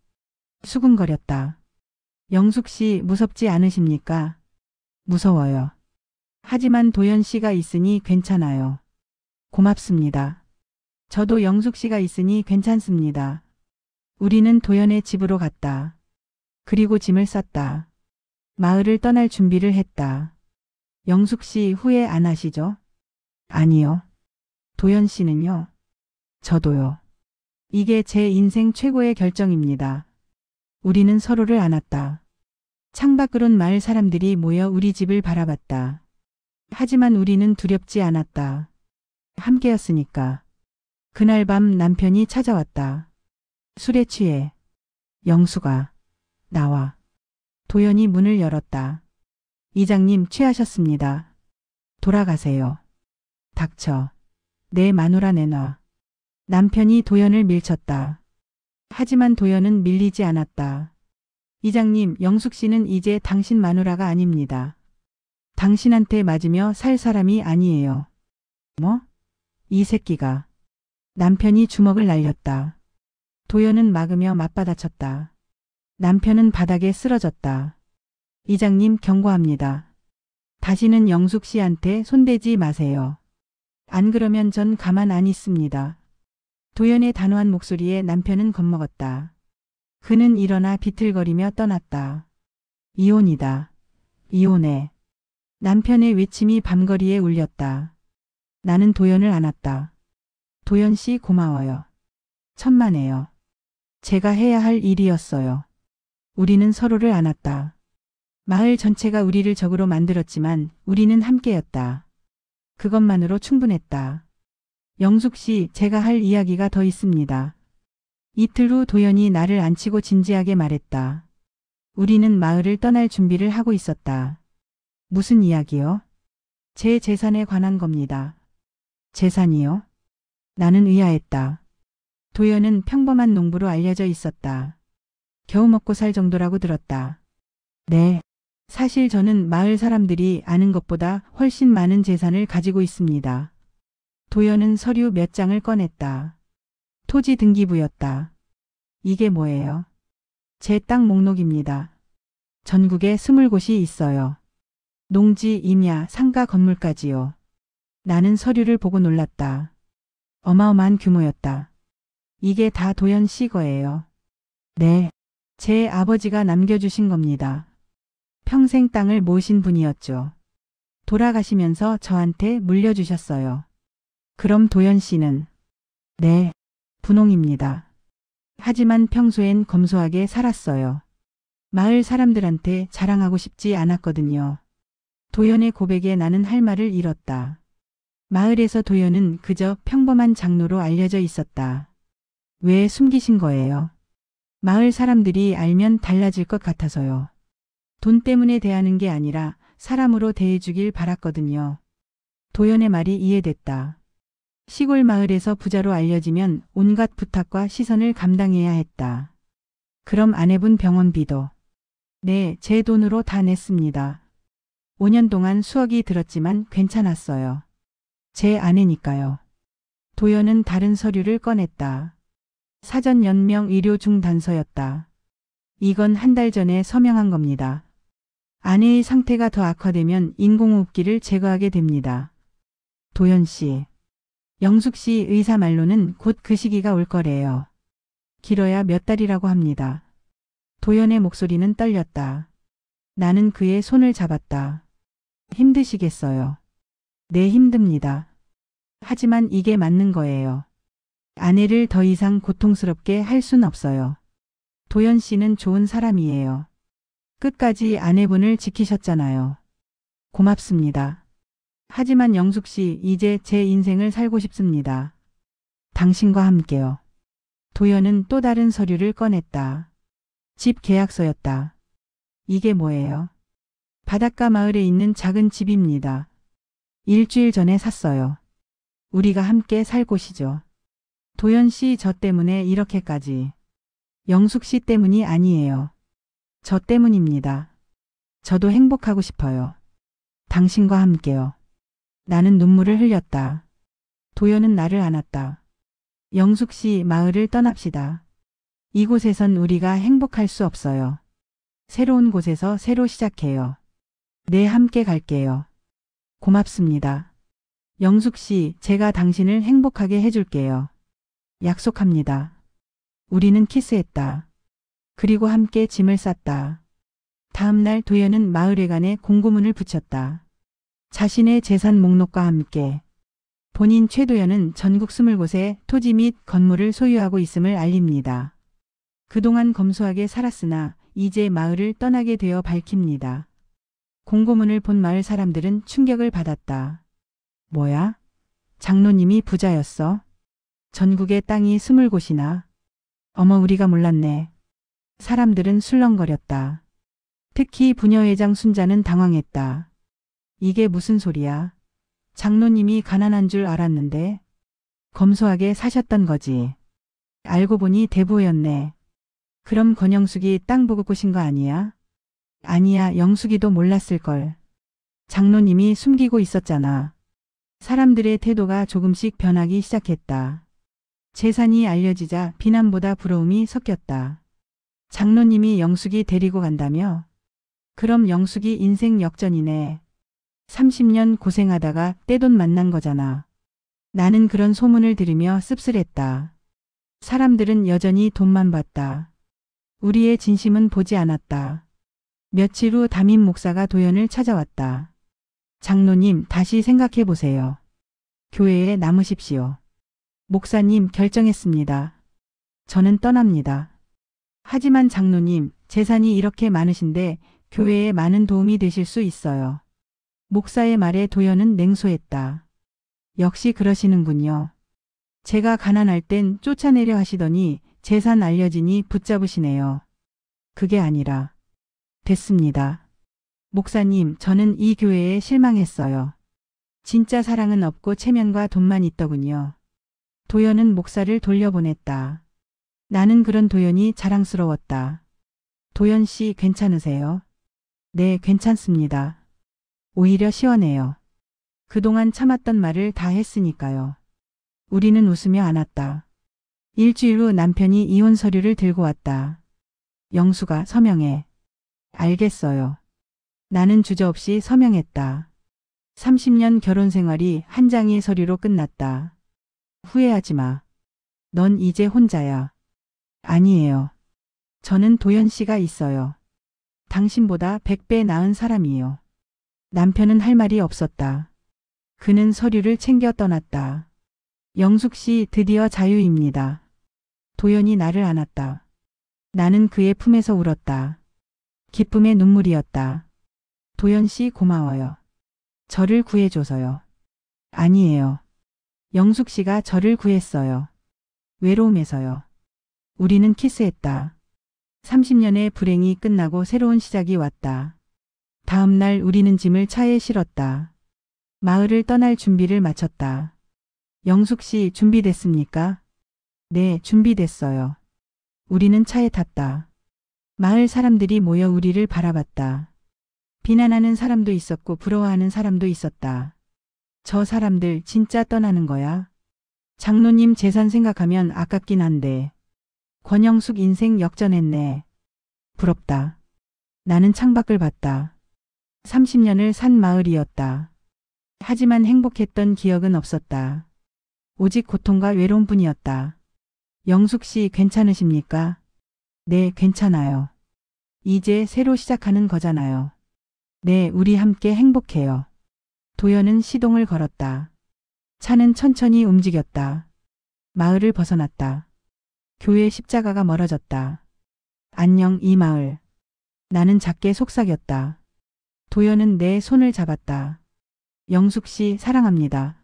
Speaker 1: 수군거렸다. 영숙 씨 무섭지 않으십니까? 무서워요. 하지만 도연 씨가 있으니 괜찮아요. 고맙습니다. 저도 영숙 씨가 있으니 괜찮습니다. 우리는 도연의 집으로 갔다. 그리고 짐을 쌌다. 마을을 떠날 준비를 했다. 영숙 씨 후회 안 하시죠? 아니요. 도연 씨는요? 저도요. 이게 제 인생 최고의 결정입니다. 우리는 서로를 안았다. 창밖으론 마을 사람들이 모여 우리 집을 바라봤다. 하지만 우리는 두렵지 않았다. 함께였으니까. 그날 밤 남편이 찾아왔다. 술에 취해. 영수가 나와. 도연이 문을 열었다. 이장님 취하셨습니다. 돌아가세요. 닥쳐. 내 마누라 내놔. 남편이 도연을 밀쳤다. 하지만 도연은 밀리지 않았다. 이장님, 영숙 씨는 이제 당신 마누라가 아닙니다. 당신한테 맞으며 살 사람이 아니에요. 뭐? 이 새끼가. 남편이 주먹을 날렸다. 도연은 막으며 맞받아쳤다. 남편은 바닥에 쓰러졌다. 이장님 경고합니다. 다시는 영숙 씨한테 손대지 마세요. 안 그러면 전 가만 안 있습니다. 도연의 단호한 목소리에 남편은 겁먹었다. 그는 일어나 비틀거리며 떠났다. 이혼이다. 이혼해. 남편의 외침이 밤거리에 울렸다. 나는 도연을 안았다. 도연 씨 고마워요. 천만에요. 제가 해야 할 일이었어요. 우리는 서로를 안았다. 마을 전체가 우리를 적으로 만들었지만 우리는 함께였다. 그것만으로 충분했다. 영숙 씨, 제가 할 이야기가 더 있습니다. 이틀 후 도연이 나를 안치고 진지하게 말했다. 우리는 마을을 떠날 준비를 하고 있었다. 무슨 이야기요? 제 재산에 관한 겁니다. 재산이요? 나는 의아했다. 도연은 평범한 농부로 알려져 있었다. 겨우 먹고 살 정도라고 들었다. 네. 사실 저는 마을 사람들이 아는 것보다 훨씬 많은 재산을 가지고 있습니다. 도연은 서류 몇 장을 꺼냈다. 토지 등기부였다. 이게 뭐예요? 제 땅 목록입니다. 전국에 20곳이 있어요. 농지, 임야, 상가 건물까지요. 나는 서류를 보고 놀랐다. 어마어마한 규모였다. 이게 다 도연 씨 거예요. 네. 제 아버지가 남겨주신 겁니다. 평생 땅을 모신 분이었죠. 돌아가시면서 저한테 물려주셨어요. 그럼 도연 씨는? 네. 분홍입니다. 하지만 평소엔 검소하게 살았어요. 마을 사람들한테 자랑하고 싶지 않았거든요. 도연의 고백에 나는 할 말을 잃었다. 마을에서 도연은 그저 평범한 장로로 알려져 있었다. 왜 숨기신 거예요? 마을 사람들이 알면 달라질 것 같아서요. 돈 때문에 대하는 게 아니라 사람으로 대해주길 바랐거든요. 도연의 말이 이해됐다. 시골 마을에서 부자로 알려지면 온갖 부탁과 시선을 감당해야 했다. 그럼 아내분 병원비도? 네, 제 돈으로 다 냈습니다. 5년 동안 수억이 들었지만 괜찮았어요. 제 아내니까요. 도연은 다른 서류를 꺼냈다. 사전 연명 의료 중단서였다. 이건 한 달 전에 서명한 겁니다. 아내의 상태가 더 악화되면 인공호흡기를 제거하게 됩니다. 도연 씨. 영숙 씨 의사 말로는 곧 그 시기가 올 거래요. 길어야 몇 달이라고 합니다. 도연의 목소리는 떨렸다. 나는 그의 손을 잡았다. 힘드시겠어요. 네, 힘듭니다. 하지만 이게 맞는 거예요. 아내를 더 이상 고통스럽게 할 순 없어요. 도연 씨는 좋은 사람이에요. 끝까지 아내분을 지키셨잖아요. 고맙습니다. 하지만 영숙 씨, 이제 제 인생을 살고 싶습니다. 당신과 함께요. 도연은 또 다른 서류를 꺼냈다. 집 계약서였다. 이게 뭐예요? 바닷가 마을에 있는 작은 집입니다. 일주일 전에 샀어요. 우리가 함께 살 곳이죠. 도연 씨, 저 때문에 이렇게까지. 영숙 씨 때문이 아니에요. 저 때문입니다. 저도 행복하고 싶어요. 당신과 함께요. 나는 눈물을 흘렸다. 도연은 나를 안았다. 영숙 씨, 마을을 떠납시다. 이곳에선 우리가 행복할 수 없어요. 새로운 곳에서 새로 시작해요. 네, 함께 갈게요. 고맙습니다. 영숙 씨, 제가 당신을 행복하게 해줄게요. 약속합니다. 우리는 키스했다. 그리고 함께 짐을 쌌다. 다음 날 도연은 마을회관에 공고문을 붙였다. 자신의 재산 목록과 함께 본인 최도연은 전국 20곳에 토지 및 건물을 소유하고 있음을 알립니다. 그동안 검소하게 살았으나 이제 마을을 떠나게 되어 밝힙니다. 공고문을 본 마을 사람들은 충격을 받았다. 뭐야? 장로님이 부자였어? 전국에 땅이 20곳이나. 어머, 우리가 몰랐네. 사람들은 술렁거렸다. 특히 부녀회장 순자는 당황했다. 이게 무슨 소리야? 장로님이 가난한 줄 알았는데 검소하게 사셨던 거지. 알고 보니 대부였네. 그럼 권영숙이 땅 보고 꼬신 거 아니야? 아니야, 영숙이도 몰랐을걸. 장로님이 숨기고 있었잖아. 사람들의 태도가 조금씩 변하기 시작했다. 재산이 알려지자 비난보다 부러움이 섞였다. 장로님이 영숙이 데리고 간다며? 그럼 영숙이 인생 역전이네. 30년 고생하다가 떼돈 만난 거잖아. 나는 그런 소문을 들으며 씁쓸했다. 사람들은 여전히 돈만 봤다. 우리의 진심은 보지 않았다. 며칠 후 담임 목사가 도연을 찾아왔다. 장로님, 다시 생각해 보세요. 교회에 남으십시오. 목사님, 결정했습니다. 저는 떠납니다. 하지만 장로님, 재산이 이렇게 많으신데 교회에 많은 도움이 되실 수 있어요. 목사의 말에 도연은 냉소했다. 역시 그러시는군요. 제가 가난할 땐 쫓아내려 하시더니 재산 알려지니 붙잡으시네요. 그게 아니라. 됐습니다. 목사님, 저는 이 교회에 실망했어요. 진짜 사랑은 없고 체면과 돈만 있더군요. 도연은 목사를 돌려보냈다. 나는 그런 도연이 자랑스러웠다. 도연 씨, 괜찮으세요? 네, 괜찮습니다. 오히려 시원해요. 그동안 참았던 말을 다 했으니까요. 우리는 웃으며 안았다. 일주일 후 남편이 이혼 서류를 들고 왔다. 영수가 서명해. 알겠어요. 나는 주저없이 서명했다. 30년 결혼 생활이 한 장의 서류로 끝났다. 후회하지 마. 넌 이제 혼자야. 아니에요. 저는 도연 씨가 있어요. 당신보다 100배 나은 사람이요. 남편은 할 말이 없었다. 그는 서류를 챙겨 떠났다. 영숙 씨, 드디어 자유입니다. 도연이 나를 안았다. 나는 그의 품에서 울었다. 기쁨의 눈물이었다. 도연 씨, 고마워요. 저를 구해줘서요. 아니에요. 영숙 씨가 저를 구했어요. 외로움에서요. 우리는 키스했다. 30년의 불행이 끝나고 새로운 시작이 왔다. 다음 날 우리는 짐을 차에 실었다. 마을을 떠날 준비를 마쳤다. 영숙 씨, 준비됐습니까? 네, 준비됐어요. 우리는 차에 탔다. 마을 사람들이 모여 우리를 바라봤다. 비난하는 사람도 있었고 부러워하는 사람도 있었다. 저 사람들 진짜 떠나는 거야? 장로님 재산 생각하면 아깝긴 한데. 권영숙 인생 역전했네. 부럽다. 나는 창밖을 봤다. 30년을 산 마을이었다. 하지만 행복했던 기억은 없었다. 오직 고통과 외로움뿐이었다. 영숙 씨, 괜찮으십니까? 네, 괜찮아요. 이제 새로 시작하는 거잖아요. 네, 우리 함께 행복해요. 도연은 시동을 걸었다. 차는 천천히 움직였다. 마을을 벗어났다. 교회 십자가가 멀어졌다. 안녕, 이 마을. 나는 작게 속삭였다. 도연은 내 손을 잡았다. 영숙 씨, 사랑합니다.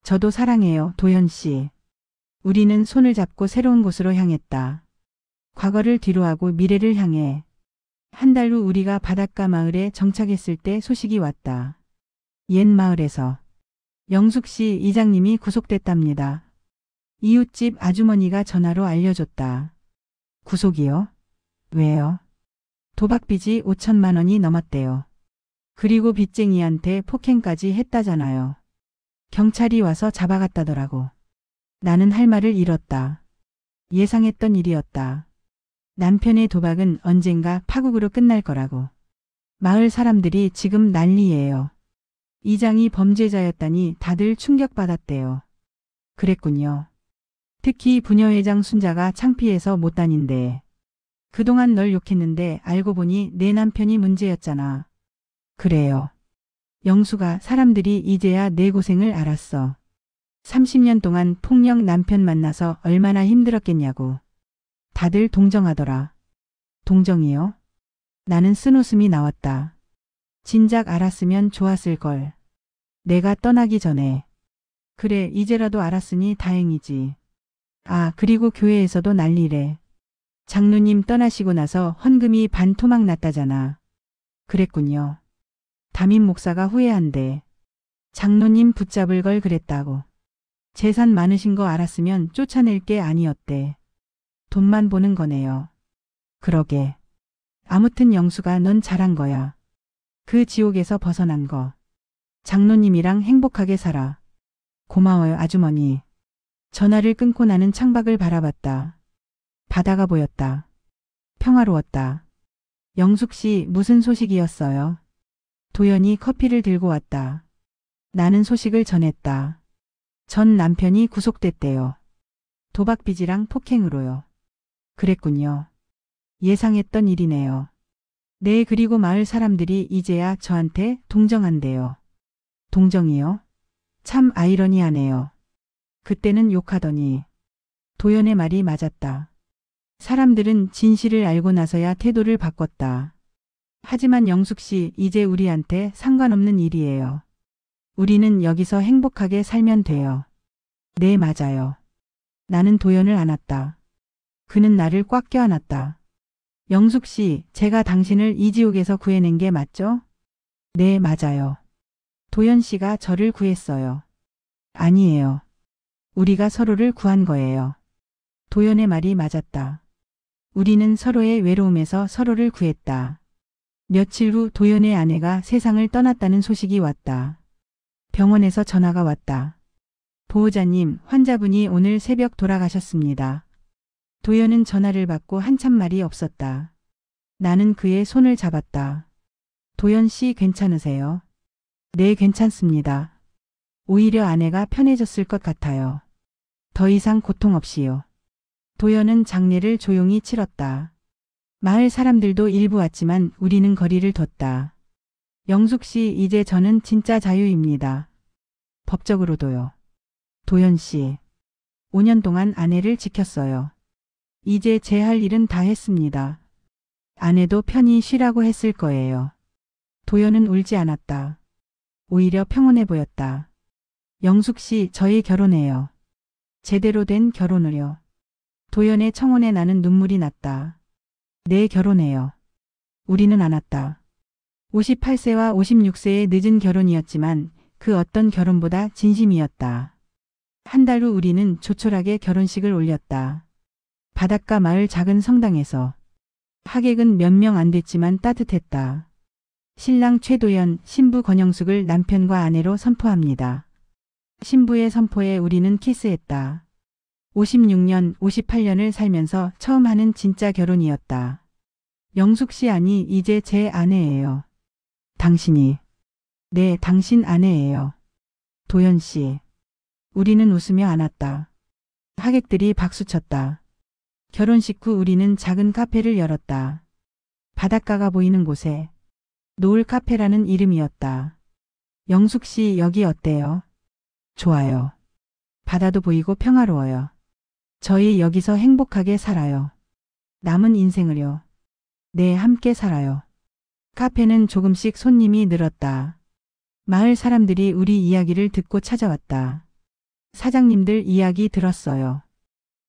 Speaker 1: 저도 사랑해요, 도연 씨. 우리는 손을 잡고 새로운 곳으로 향했다. 과거를 뒤로하고 미래를 향해. 한 달 후 우리가 바닷가 마을에 정착했을 때 소식이 왔다. 옛 마을에서. 영숙 씨, 이장님이 구속됐답니다. 이웃집 아주머니가 전화로 알려줬다. 구속이요? 왜요? 도박빚이 5천만 원이 넘었대요. 그리고 빚쟁이한테 폭행까지 했다잖아요. 경찰이 와서 잡아갔다더라고. 나는 할 말을 잃었다. 예상했던 일이었다. 남편의 도박은 언젠가 파국으로 끝날 거라고. 마을 사람들이 지금 난리예요. 이장이 범죄자였다니 다들 충격받았대요. 그랬군요. 특히 부녀회장 순자가 창피해서 못 다닌대. 그동안 널 욕했는데 알고 보니 내 남편이 문제였잖아. 그래요. 영수가 사람들이 이제야 내 고생을 알았어. 30년 동안 폭력 남편 만나서 얼마나 힘들었겠냐고. 다들 동정하더라. 동정이요? 나는 쓴웃음이 나왔다. 진작 알았으면 좋았을걸. 내가 떠나기 전에. 그래, 이제라도 알았으니 다행이지. 아, 그리고 교회에서도 난리래. 장로님 떠나시고 나서 헌금이 반토막 났다잖아. 그랬군요. 담임 목사가 후회한대. 장로님 붙잡을 걸 그랬다고. 재산 많으신 거 알았으면 쫓아낼 게 아니었대. 돈만 보는 거네요. 그러게. 아무튼 영수가 넌 잘한 거야. 그 지옥에서 벗어난 거. 장로님이랑 행복하게 살아. 고마워요, 아주머니. 전화를 끊고 나는 창밖을 바라봤다. 바다가 보였다. 평화로웠다. 영숙 씨, 무슨 소식이었어요? 도연이 커피를 들고 왔다. 나는 소식을 전했다. 전 남편이 구속됐대요. 도박빚이랑 폭행으로요. 그랬군요. 예상했던 일이네요. 네, 그리고 마을 사람들이 이제야 저한테 동정한대요. 동정이요? 참 아이러니하네요. 그때는 욕하더니. 도연의 말이 맞았다. 사람들은 진실을 알고 나서야 태도를 바꿨다. 하지만 영숙 씨, 이제 우리한테 상관없는 일이에요. 우리는 여기서 행복하게 살면 돼요. 네, 맞아요. 나는 도연을 안았다. 그는 나를 꽉 껴안았다. 영숙 씨, 제가 당신을 이 지옥에서 구해낸 게 맞죠? 네, 맞아요. 도연 씨가 저를 구했어요. 아니에요. 우리가 서로를 구한 거예요. 도연의 말이 맞았다. 우리는 서로의 외로움에서 서로를 구했다. 며칠 후 도연의 아내가 세상을 떠났다는 소식이 왔다. 병원에서 전화가 왔다. 보호자님, 환자분이 오늘 새벽 돌아가셨습니다. 도연은 전화를 받고 한참 말이 없었다. 나는 그의 손을 잡았다. 도연 씨 괜찮으세요? 네, 괜찮습니다. 오히려 아내가 편해졌을 것 같아요. 더 이상 고통 없이요. 도연은 장례를 조용히 치렀다. 마을 사람들도 일부 왔지만 우리는 거리를 뒀다. 영숙 씨, 이제 저는 진짜 자유입니다. 법적으로도요. 도연 씨, 5년 동안 아내를 지켰어요. 이제 제 할 일은 다 했습니다. 아내도 편히 쉬라고 했을 거예요. 도연은 울지 않았다. 오히려 평온해 보였다. 영숙 씨, 저희 결혼해요. 제대로 된 결혼을요. 도연의 청혼에 나는 눈물이 났다. 네, 결혼해요. 우리는 않았다. 58세와 56세의 늦은 결혼이었지만 그 어떤 결혼보다 진심이었다. 한 달 후 우리는 조촐하게 결혼식을 올렸다. 바닷가 마을 작은 성당에서. 하객은 몇 명 안 됐지만 따뜻했다. 신랑 최도연, 신부 권영숙을 남편과 아내로 선포합니다. 신부의 선포에 우리는 키스했다. 56년, 58년을 살면서 처음 하는 진짜 결혼이었다. 영숙 씨, 아니, 이제 제 아내예요. 당신이. 네, 당신 아내예요. 도연 씨. 우리는 웃으며 안았다. 하객들이 박수쳤다. 결혼식 후 우리는 작은 카페를 열었다. 바닷가가 보이는 곳에. 노을 카페라는 이름이었다. 영숙 씨, 여기 어때요? 좋아요. 바다도 보이고 평화로워요. 저희 여기서 행복하게 살아요. 남은 인생을요. 네, 함께 살아요. 카페는 조금씩 손님이 늘었다. 마을 사람들이 우리 이야기를 듣고 찾아왔다. 사장님들 이야기 들었어요.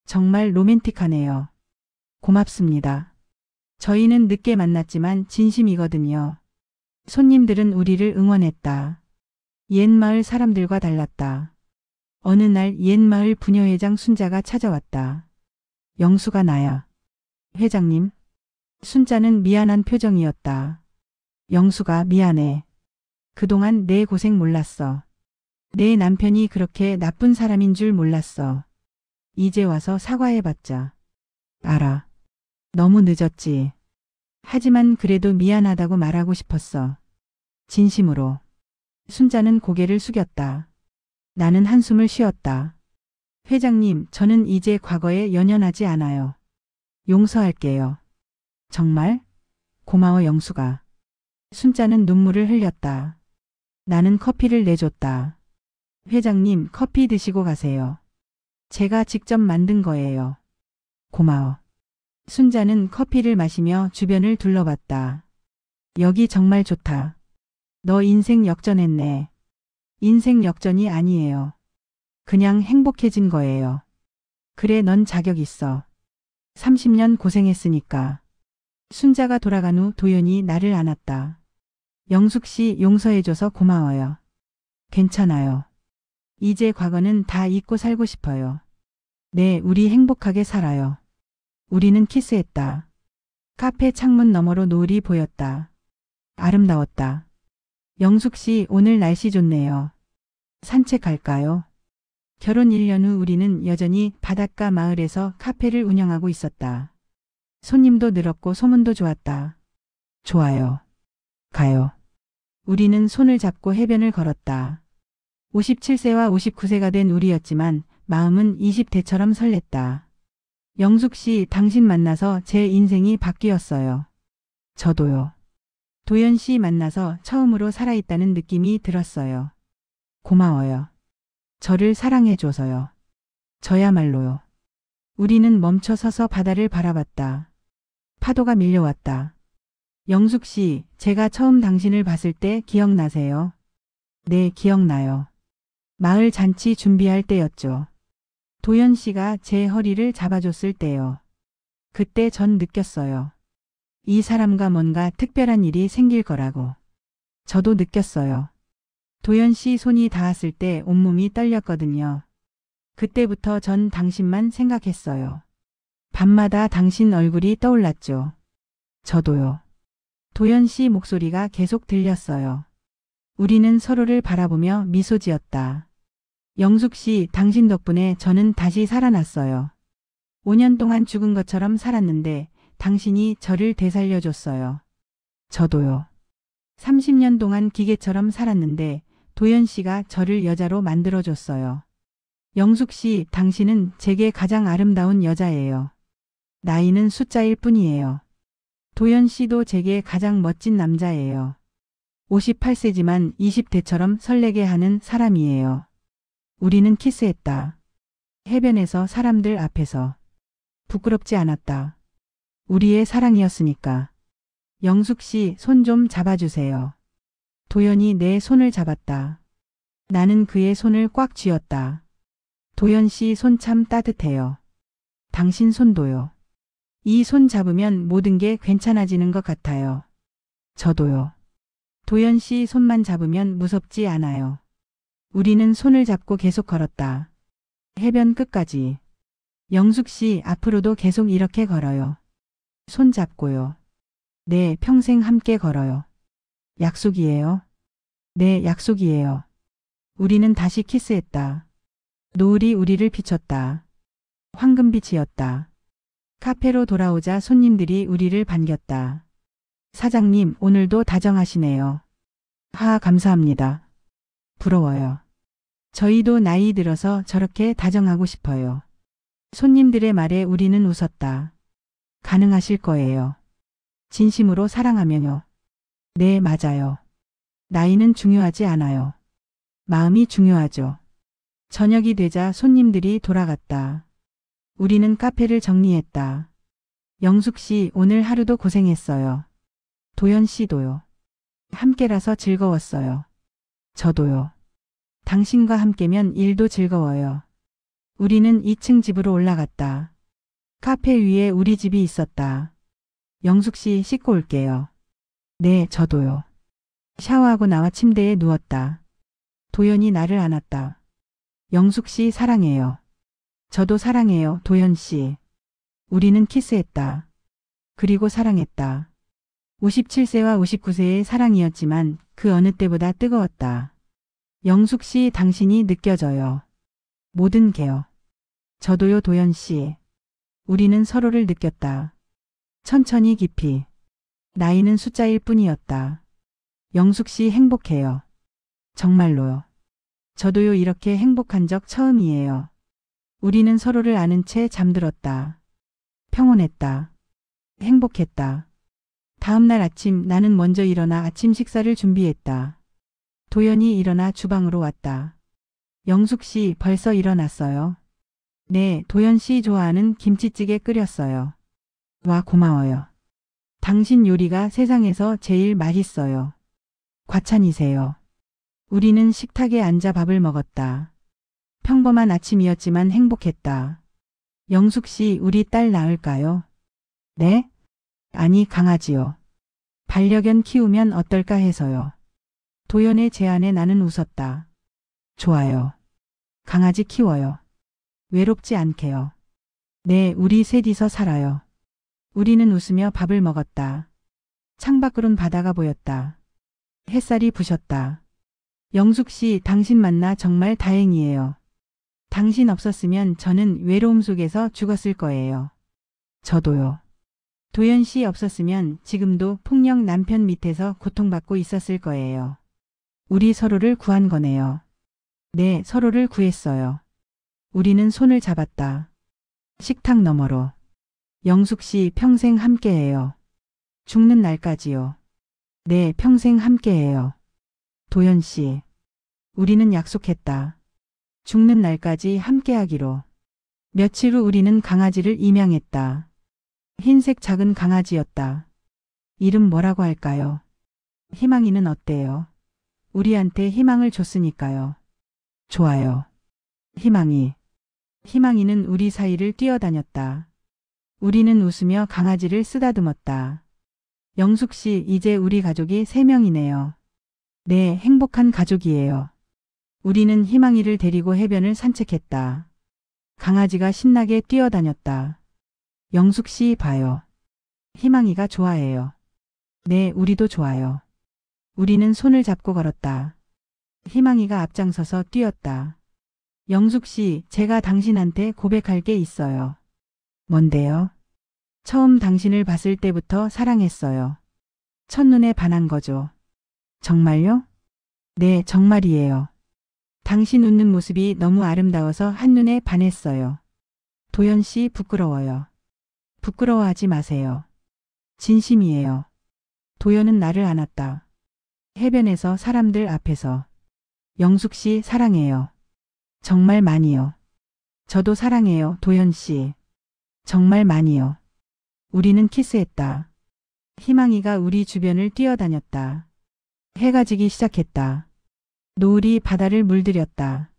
Speaker 1: 정말 로맨틱하네요. 고맙습니다. 저희는 늦게 만났지만 진심이거든요. 손님들은 우리를 응원했다. 옛 마을 사람들과 달랐다. 어느 날 옛 마을 부녀회장 순자가 찾아왔다. 영수가 나야. 회장님. 순자는 미안한 표정이었다. 영수가 미안해. 그동안 내 고생 몰랐어. 내 남편이 그렇게 나쁜 사람인 줄 몰랐어. 이제 와서 사과해봤자. 알아. 너무 늦었지. 하지만 그래도 미안하다고 말하고 싶었어. 진심으로. 순자는 고개를 숙였다. 나는 한숨을 쉬었다. 회장님, 저는 이제 과거에 연연하지 않아요. 용서할게요. 정말? 고마워, 영수가. 순자는 눈물을 흘렸다. 나는 커피를 내줬다. 회장님, 커피 드시고 가세요. 제가 직접 만든 거예요. 고마워. 순자는 커피를 마시며 주변을 둘러봤다. 여기 정말 좋다. 너 인생 역전했네. 인생 역전이 아니에요. 그냥 행복해진 거예요. 그래, 넌 자격 있어. 30년 고생했으니까. 순자가 돌아간 후 도연이 나를 안았다. 영숙 씨, 용서해줘서 고마워요. 괜찮아요. 이제 과거는 다 잊고 살고 싶어요. 네, 우리 행복하게 살아요. 우리는 키스했다. 카페 창문 너머로 노을이 보였다. 아름다웠다. 영숙 씨, 오늘 날씨 좋네요. 산책할까요? 결혼 1년 후 우리는 여전히 바닷가 마을에서 카페를 운영하고 있었다. 손님도 늘었고 소문도 좋았다. 좋아요. 가요. 우리는 손을 잡고 해변을 걸었다. 57세와 59세가 된 우리였지만 마음은 20대처럼 설렜다. 영숙 씨, 당신 만나서 제 인생이 바뀌었어요. 저도요. 도연 씨 만나서 처음으로 살아있다는 느낌이 들었어요. 고마워요. 저를 사랑해줘서요. 저야말로요. 우리는 멈춰 서서 바다를 바라봤다. 파도가 밀려왔다. 영숙 씨, 제가 처음 당신을 봤을 때 기억나세요? 네, 기억나요. 마을 잔치 준비할 때였죠. 도연 씨가 제 허리를 잡아줬을 때요. 그때 전 느꼈어요. 이 사람과 뭔가 특별한 일이 생길 거라고. 저도 느꼈어요. 도연 씨 손이 닿았을 때 온몸이 떨렸거든요. 그때부터 전 당신만 생각했어요. 밤마다 당신 얼굴이 떠올랐죠. 저도요. 도연 씨 목소리가 계속 들렸어요. 우리는 서로를 바라보며 미소 지었다. 영숙 씨, 당신 덕분에 저는 다시 살아났어요. 5년 동안 죽은 것처럼 살았는데 당신이 저를 되살려줬어요. 저도요. 30년 동안 기계처럼 살았는데 도연 씨가 저를 여자로 만들어줬어요. 영숙 씨, 당신은 제게 가장 아름다운 여자예요. 나이는 숫자일 뿐이에요. 도연 씨도 제게 가장 멋진 남자예요. 58세지만 20대처럼 설레게 하는 사람이에요. 우리는 키스했다. 해변에서 사람들 앞에서. 부끄럽지 않았다. 우리의 사랑이었으니까. 영숙 씨, 손 좀 잡아주세요. 도연이 내 손을 잡았다. 나는 그의 손을 꽉 쥐었다. 도연 씨 손 참 따뜻해요. 당신 손도요. 이 손 잡으면 모든 게 괜찮아지는 것 같아요. 저도요. 도연 씨 손만 잡으면 무섭지 않아요. 우리는 손을 잡고 계속 걸었다. 해변 끝까지. 영숙 씨, 앞으로도 계속 이렇게 걸어요. 손 잡고요. 네, 평생 함께 걸어요. 약속이에요? 네, 약속이에요. 우리는 다시 키스했다. 노을이 우리를 비췄다. 황금빛이었다. 카페로 돌아오자 손님들이 우리를 반겼다. 사장님, 오늘도 다정하시네요. 감사합니다. 부러워요. 저희도 나이 들어서 저렇게 다정하고 싶어요. 손님들의 말에 우리는 웃었다. 가능하실 거예요. 진심으로 사랑하면요. 네, 맞아요. 나이는 중요하지 않아요. 마음이 중요하죠. 저녁이 되자 손님들이 돌아갔다. 우리는 카페를 정리했다. 영숙 씨, 오늘 하루도 고생했어요. 도연 씨도요. 함께라서 즐거웠어요. 저도요. 당신과 함께면 일도 즐거워요. 우리는 2층 집으로 올라갔다. 카페 위에 우리 집이 있었다. 영숙 씨, 씻고 올게요. 네, 저도요. 샤워하고 나와 침대에 누웠다. 도연이 나를 안았다. 영숙 씨, 사랑해요. 저도 사랑해요, 도연 씨. 우리는 키스했다. 그리고 사랑했다. 57세와 59세의 사랑이었지만 그 어느 때보다 뜨거웠다. 영숙 씨, 당신이 느껴져요. 모든 게요. 저도요, 도연 씨. 우리는 서로를 느꼈다. 천천히 깊이. 나이는 숫자일 뿐이었다. 영숙 씨, 행복해요. 정말로요. 저도요, 이렇게 행복한 적 처음이에요. 우리는 서로를 아는 채 잠들었다. 평온했다. 행복했다. 다음 날 아침 나는 먼저 일어나 아침 식사를 준비했다. 도연이 일어나 주방으로 왔다. 영숙 씨 벌써 일어났어요. 네, 도연 씨 좋아하는 김치찌개 끓였어요. 와, 고마워요. 당신 요리가 세상에서 제일 맛있어요. 과찬이세요. 우리는 식탁에 앉아 밥을 먹었다. 평범한 아침이었지만 행복했다. 영숙 씨, 우리 딸 낳을까요? 네? 아니, 강아지요. 반려견 키우면 어떨까 해서요. 도연의 제안에 나는 웃었다. 좋아요. 강아지 키워요. 외롭지 않게요. 네, 우리 셋이서 살아요. 우리는 웃으며 밥을 먹었다. 창밖으론 바다가 보였다. 햇살이 부셨다. 영숙 씨, 당신 만나 정말 다행이에요. 당신 없었으면 저는 외로움 속에서 죽었을 거예요. 저도요. 도연 씨 없었으면 지금도 폭력 남편 밑에서 고통받고 있었을 거예요. 우리 서로를 구한 거네요. 네, 서로를 구했어요. 우리는 손을 잡았다. 식탁 너머로. 영숙 씨, 평생 함께해요. 죽는 날까지요. 네, 평생 함께해요. 도연 씨. 우리는 약속했다. 죽는 날까지 함께하기로. 며칠 후 우리는 강아지를 입양했다. 흰색 작은 강아지였다. 이름 뭐라고 할까요? 희망이는 어때요? 우리한테 희망을 줬으니까요. 좋아요. 희망이. 희망이는 우리 사이를 뛰어다녔다. 우리는 웃으며 강아지를 쓰다듬었다. 영숙 씨, 이제 우리 가족이 3명이네요. 네, 행복한 가족이에요. 우리는 희망이를 데리고 해변을 산책했다. 강아지가 신나게 뛰어다녔다. 영숙 씨 봐요. 희망이가 좋아해요. 네, 우리도 좋아요. 우리는 손을 잡고 걸었다. 희망이가 앞장서서 뛰었다. 영숙 씨, 제가 당신한테 고백할 게 있어요. 뭔데요? 처음 당신을 봤을 때부터 사랑했어요. 첫눈에 반한 거죠. 정말요? 네, 정말이에요. 당신 웃는 모습이 너무 아름다워서 한눈에 반했어요. 도연 씨, 부끄러워요. 부끄러워하지 마세요. 진심이에요. 도연은 나를 안았다. 해변에서 사람들 앞에서. 영숙 씨, 사랑해요. 정말 많이요. 저도 사랑해요, 도연 씨. 정말 많이요. 우리는 키스했다. 희망이가 우리 주변을 뛰어다녔다. 해가 지기 시작했다. 노을이 바다를 물들였다.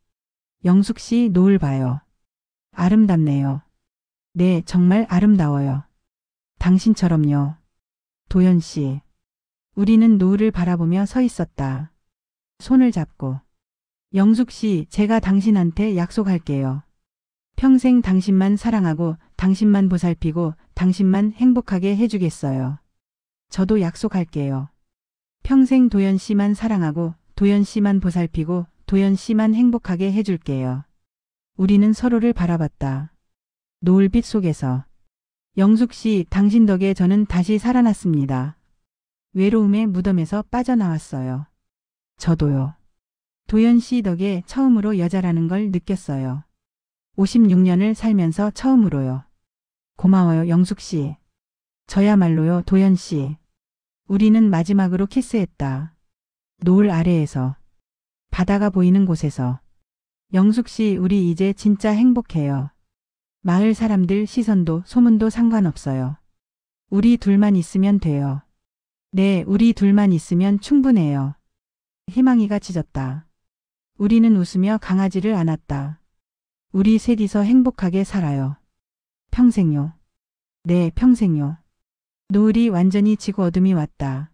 Speaker 1: 영숙 씨, 노을 봐요. 아름답네요. 네, 정말 아름다워요. 당신처럼요. 도연 씨. 우리는 노을을 바라보며 서 있었다. 손을 잡고. 영숙 씨, 제가 당신한테 약속할게요. 평생 당신만 사랑하고 당신만 보살피고 당신만 행복하게 해주겠어요. 저도 약속할게요. 평생 도연 씨만 사랑하고 도연 씨만 보살피고 도연 씨만 행복하게 해줄게요. 우리는 서로를 바라봤다. 노을빛 속에서. 영숙 씨, 당신 덕에 저는 다시 살아났습니다. 외로움의 무덤에서 빠져나왔어요. 저도요. 도연 씨 덕에 처음으로 여자라는 걸 느꼈어요. 56년을 살면서 처음으로요. 고마워요, 영숙 씨. 저야말로요, 도연 씨. 우리는 마지막으로 키스했다. 노을 아래에서. 바다가 보이는 곳에서. 영숙 씨, 우리 이제 진짜 행복해요. 마을 사람들 시선도 소문도 상관없어요. 우리 둘만 있으면 돼요. 네, 우리 둘만 있으면 충분해요. 희망이가 짖었다. 우리는 웃으며 강아지를 안았다. 우리 셋이서 행복하게 살아요. 평생요. 네, 평생요. 노을이 완전히 지고 어둠이 왔다.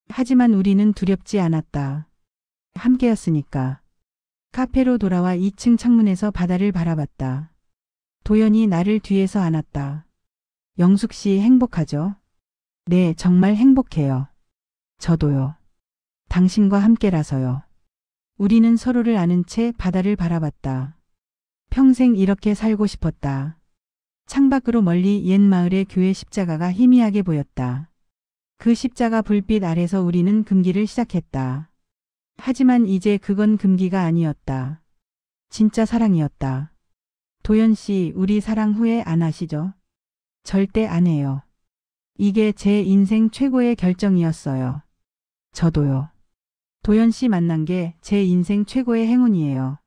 Speaker 1: 하지만 우리는 두렵지 않았다. 함께였으니까. 카페로 돌아와 2층 창문에서 바다를 바라봤다. 도연이 나를 뒤에서 안았다. 영숙 씨 행복하죠? 네, 정말 행복해요. 저도요. 당신과 함께라서요. 우리는 서로를 아는 채 바다를 바라봤다. 평생 이렇게 살고 싶었다. 창밖으로 멀리 옛 마을의 교회 십자가가 희미하게 보였다. 그 십자가 불빛 아래서 우리는 금기를 시작했다. 하지만 이제 그건 금기가 아니었다. 진짜 사랑이었다. 도연 씨, 우리 사랑 후회 안 하시죠? 절대 안 해요. 이게 제 인생 최고의 결정이었어요. 저도요. 도연 씨 만난 게 제 인생 최고의 행운이에요.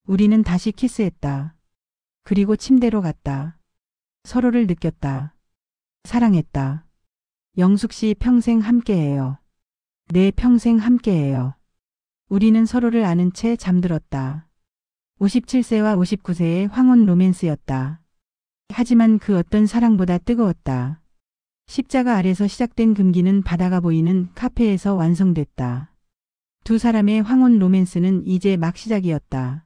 Speaker 1: 우리는 다시 키스했다. 그리고 침대로 갔다. 서로를 느꼈다. 사랑했다. 영숙 씨 평생 함께해요. 내 평생 함께해요. 우리는 서로를 아는 채 잠들었다. 57세와 59세의 황혼 로맨스였다. 하지만 그 어떤 사랑보다 뜨거웠다. 십자가 아래서 시작된 금기는 바다가 보이는 카페에서 완성됐다. 두 사람의 황혼 로맨스는 이제 막 시작이었다.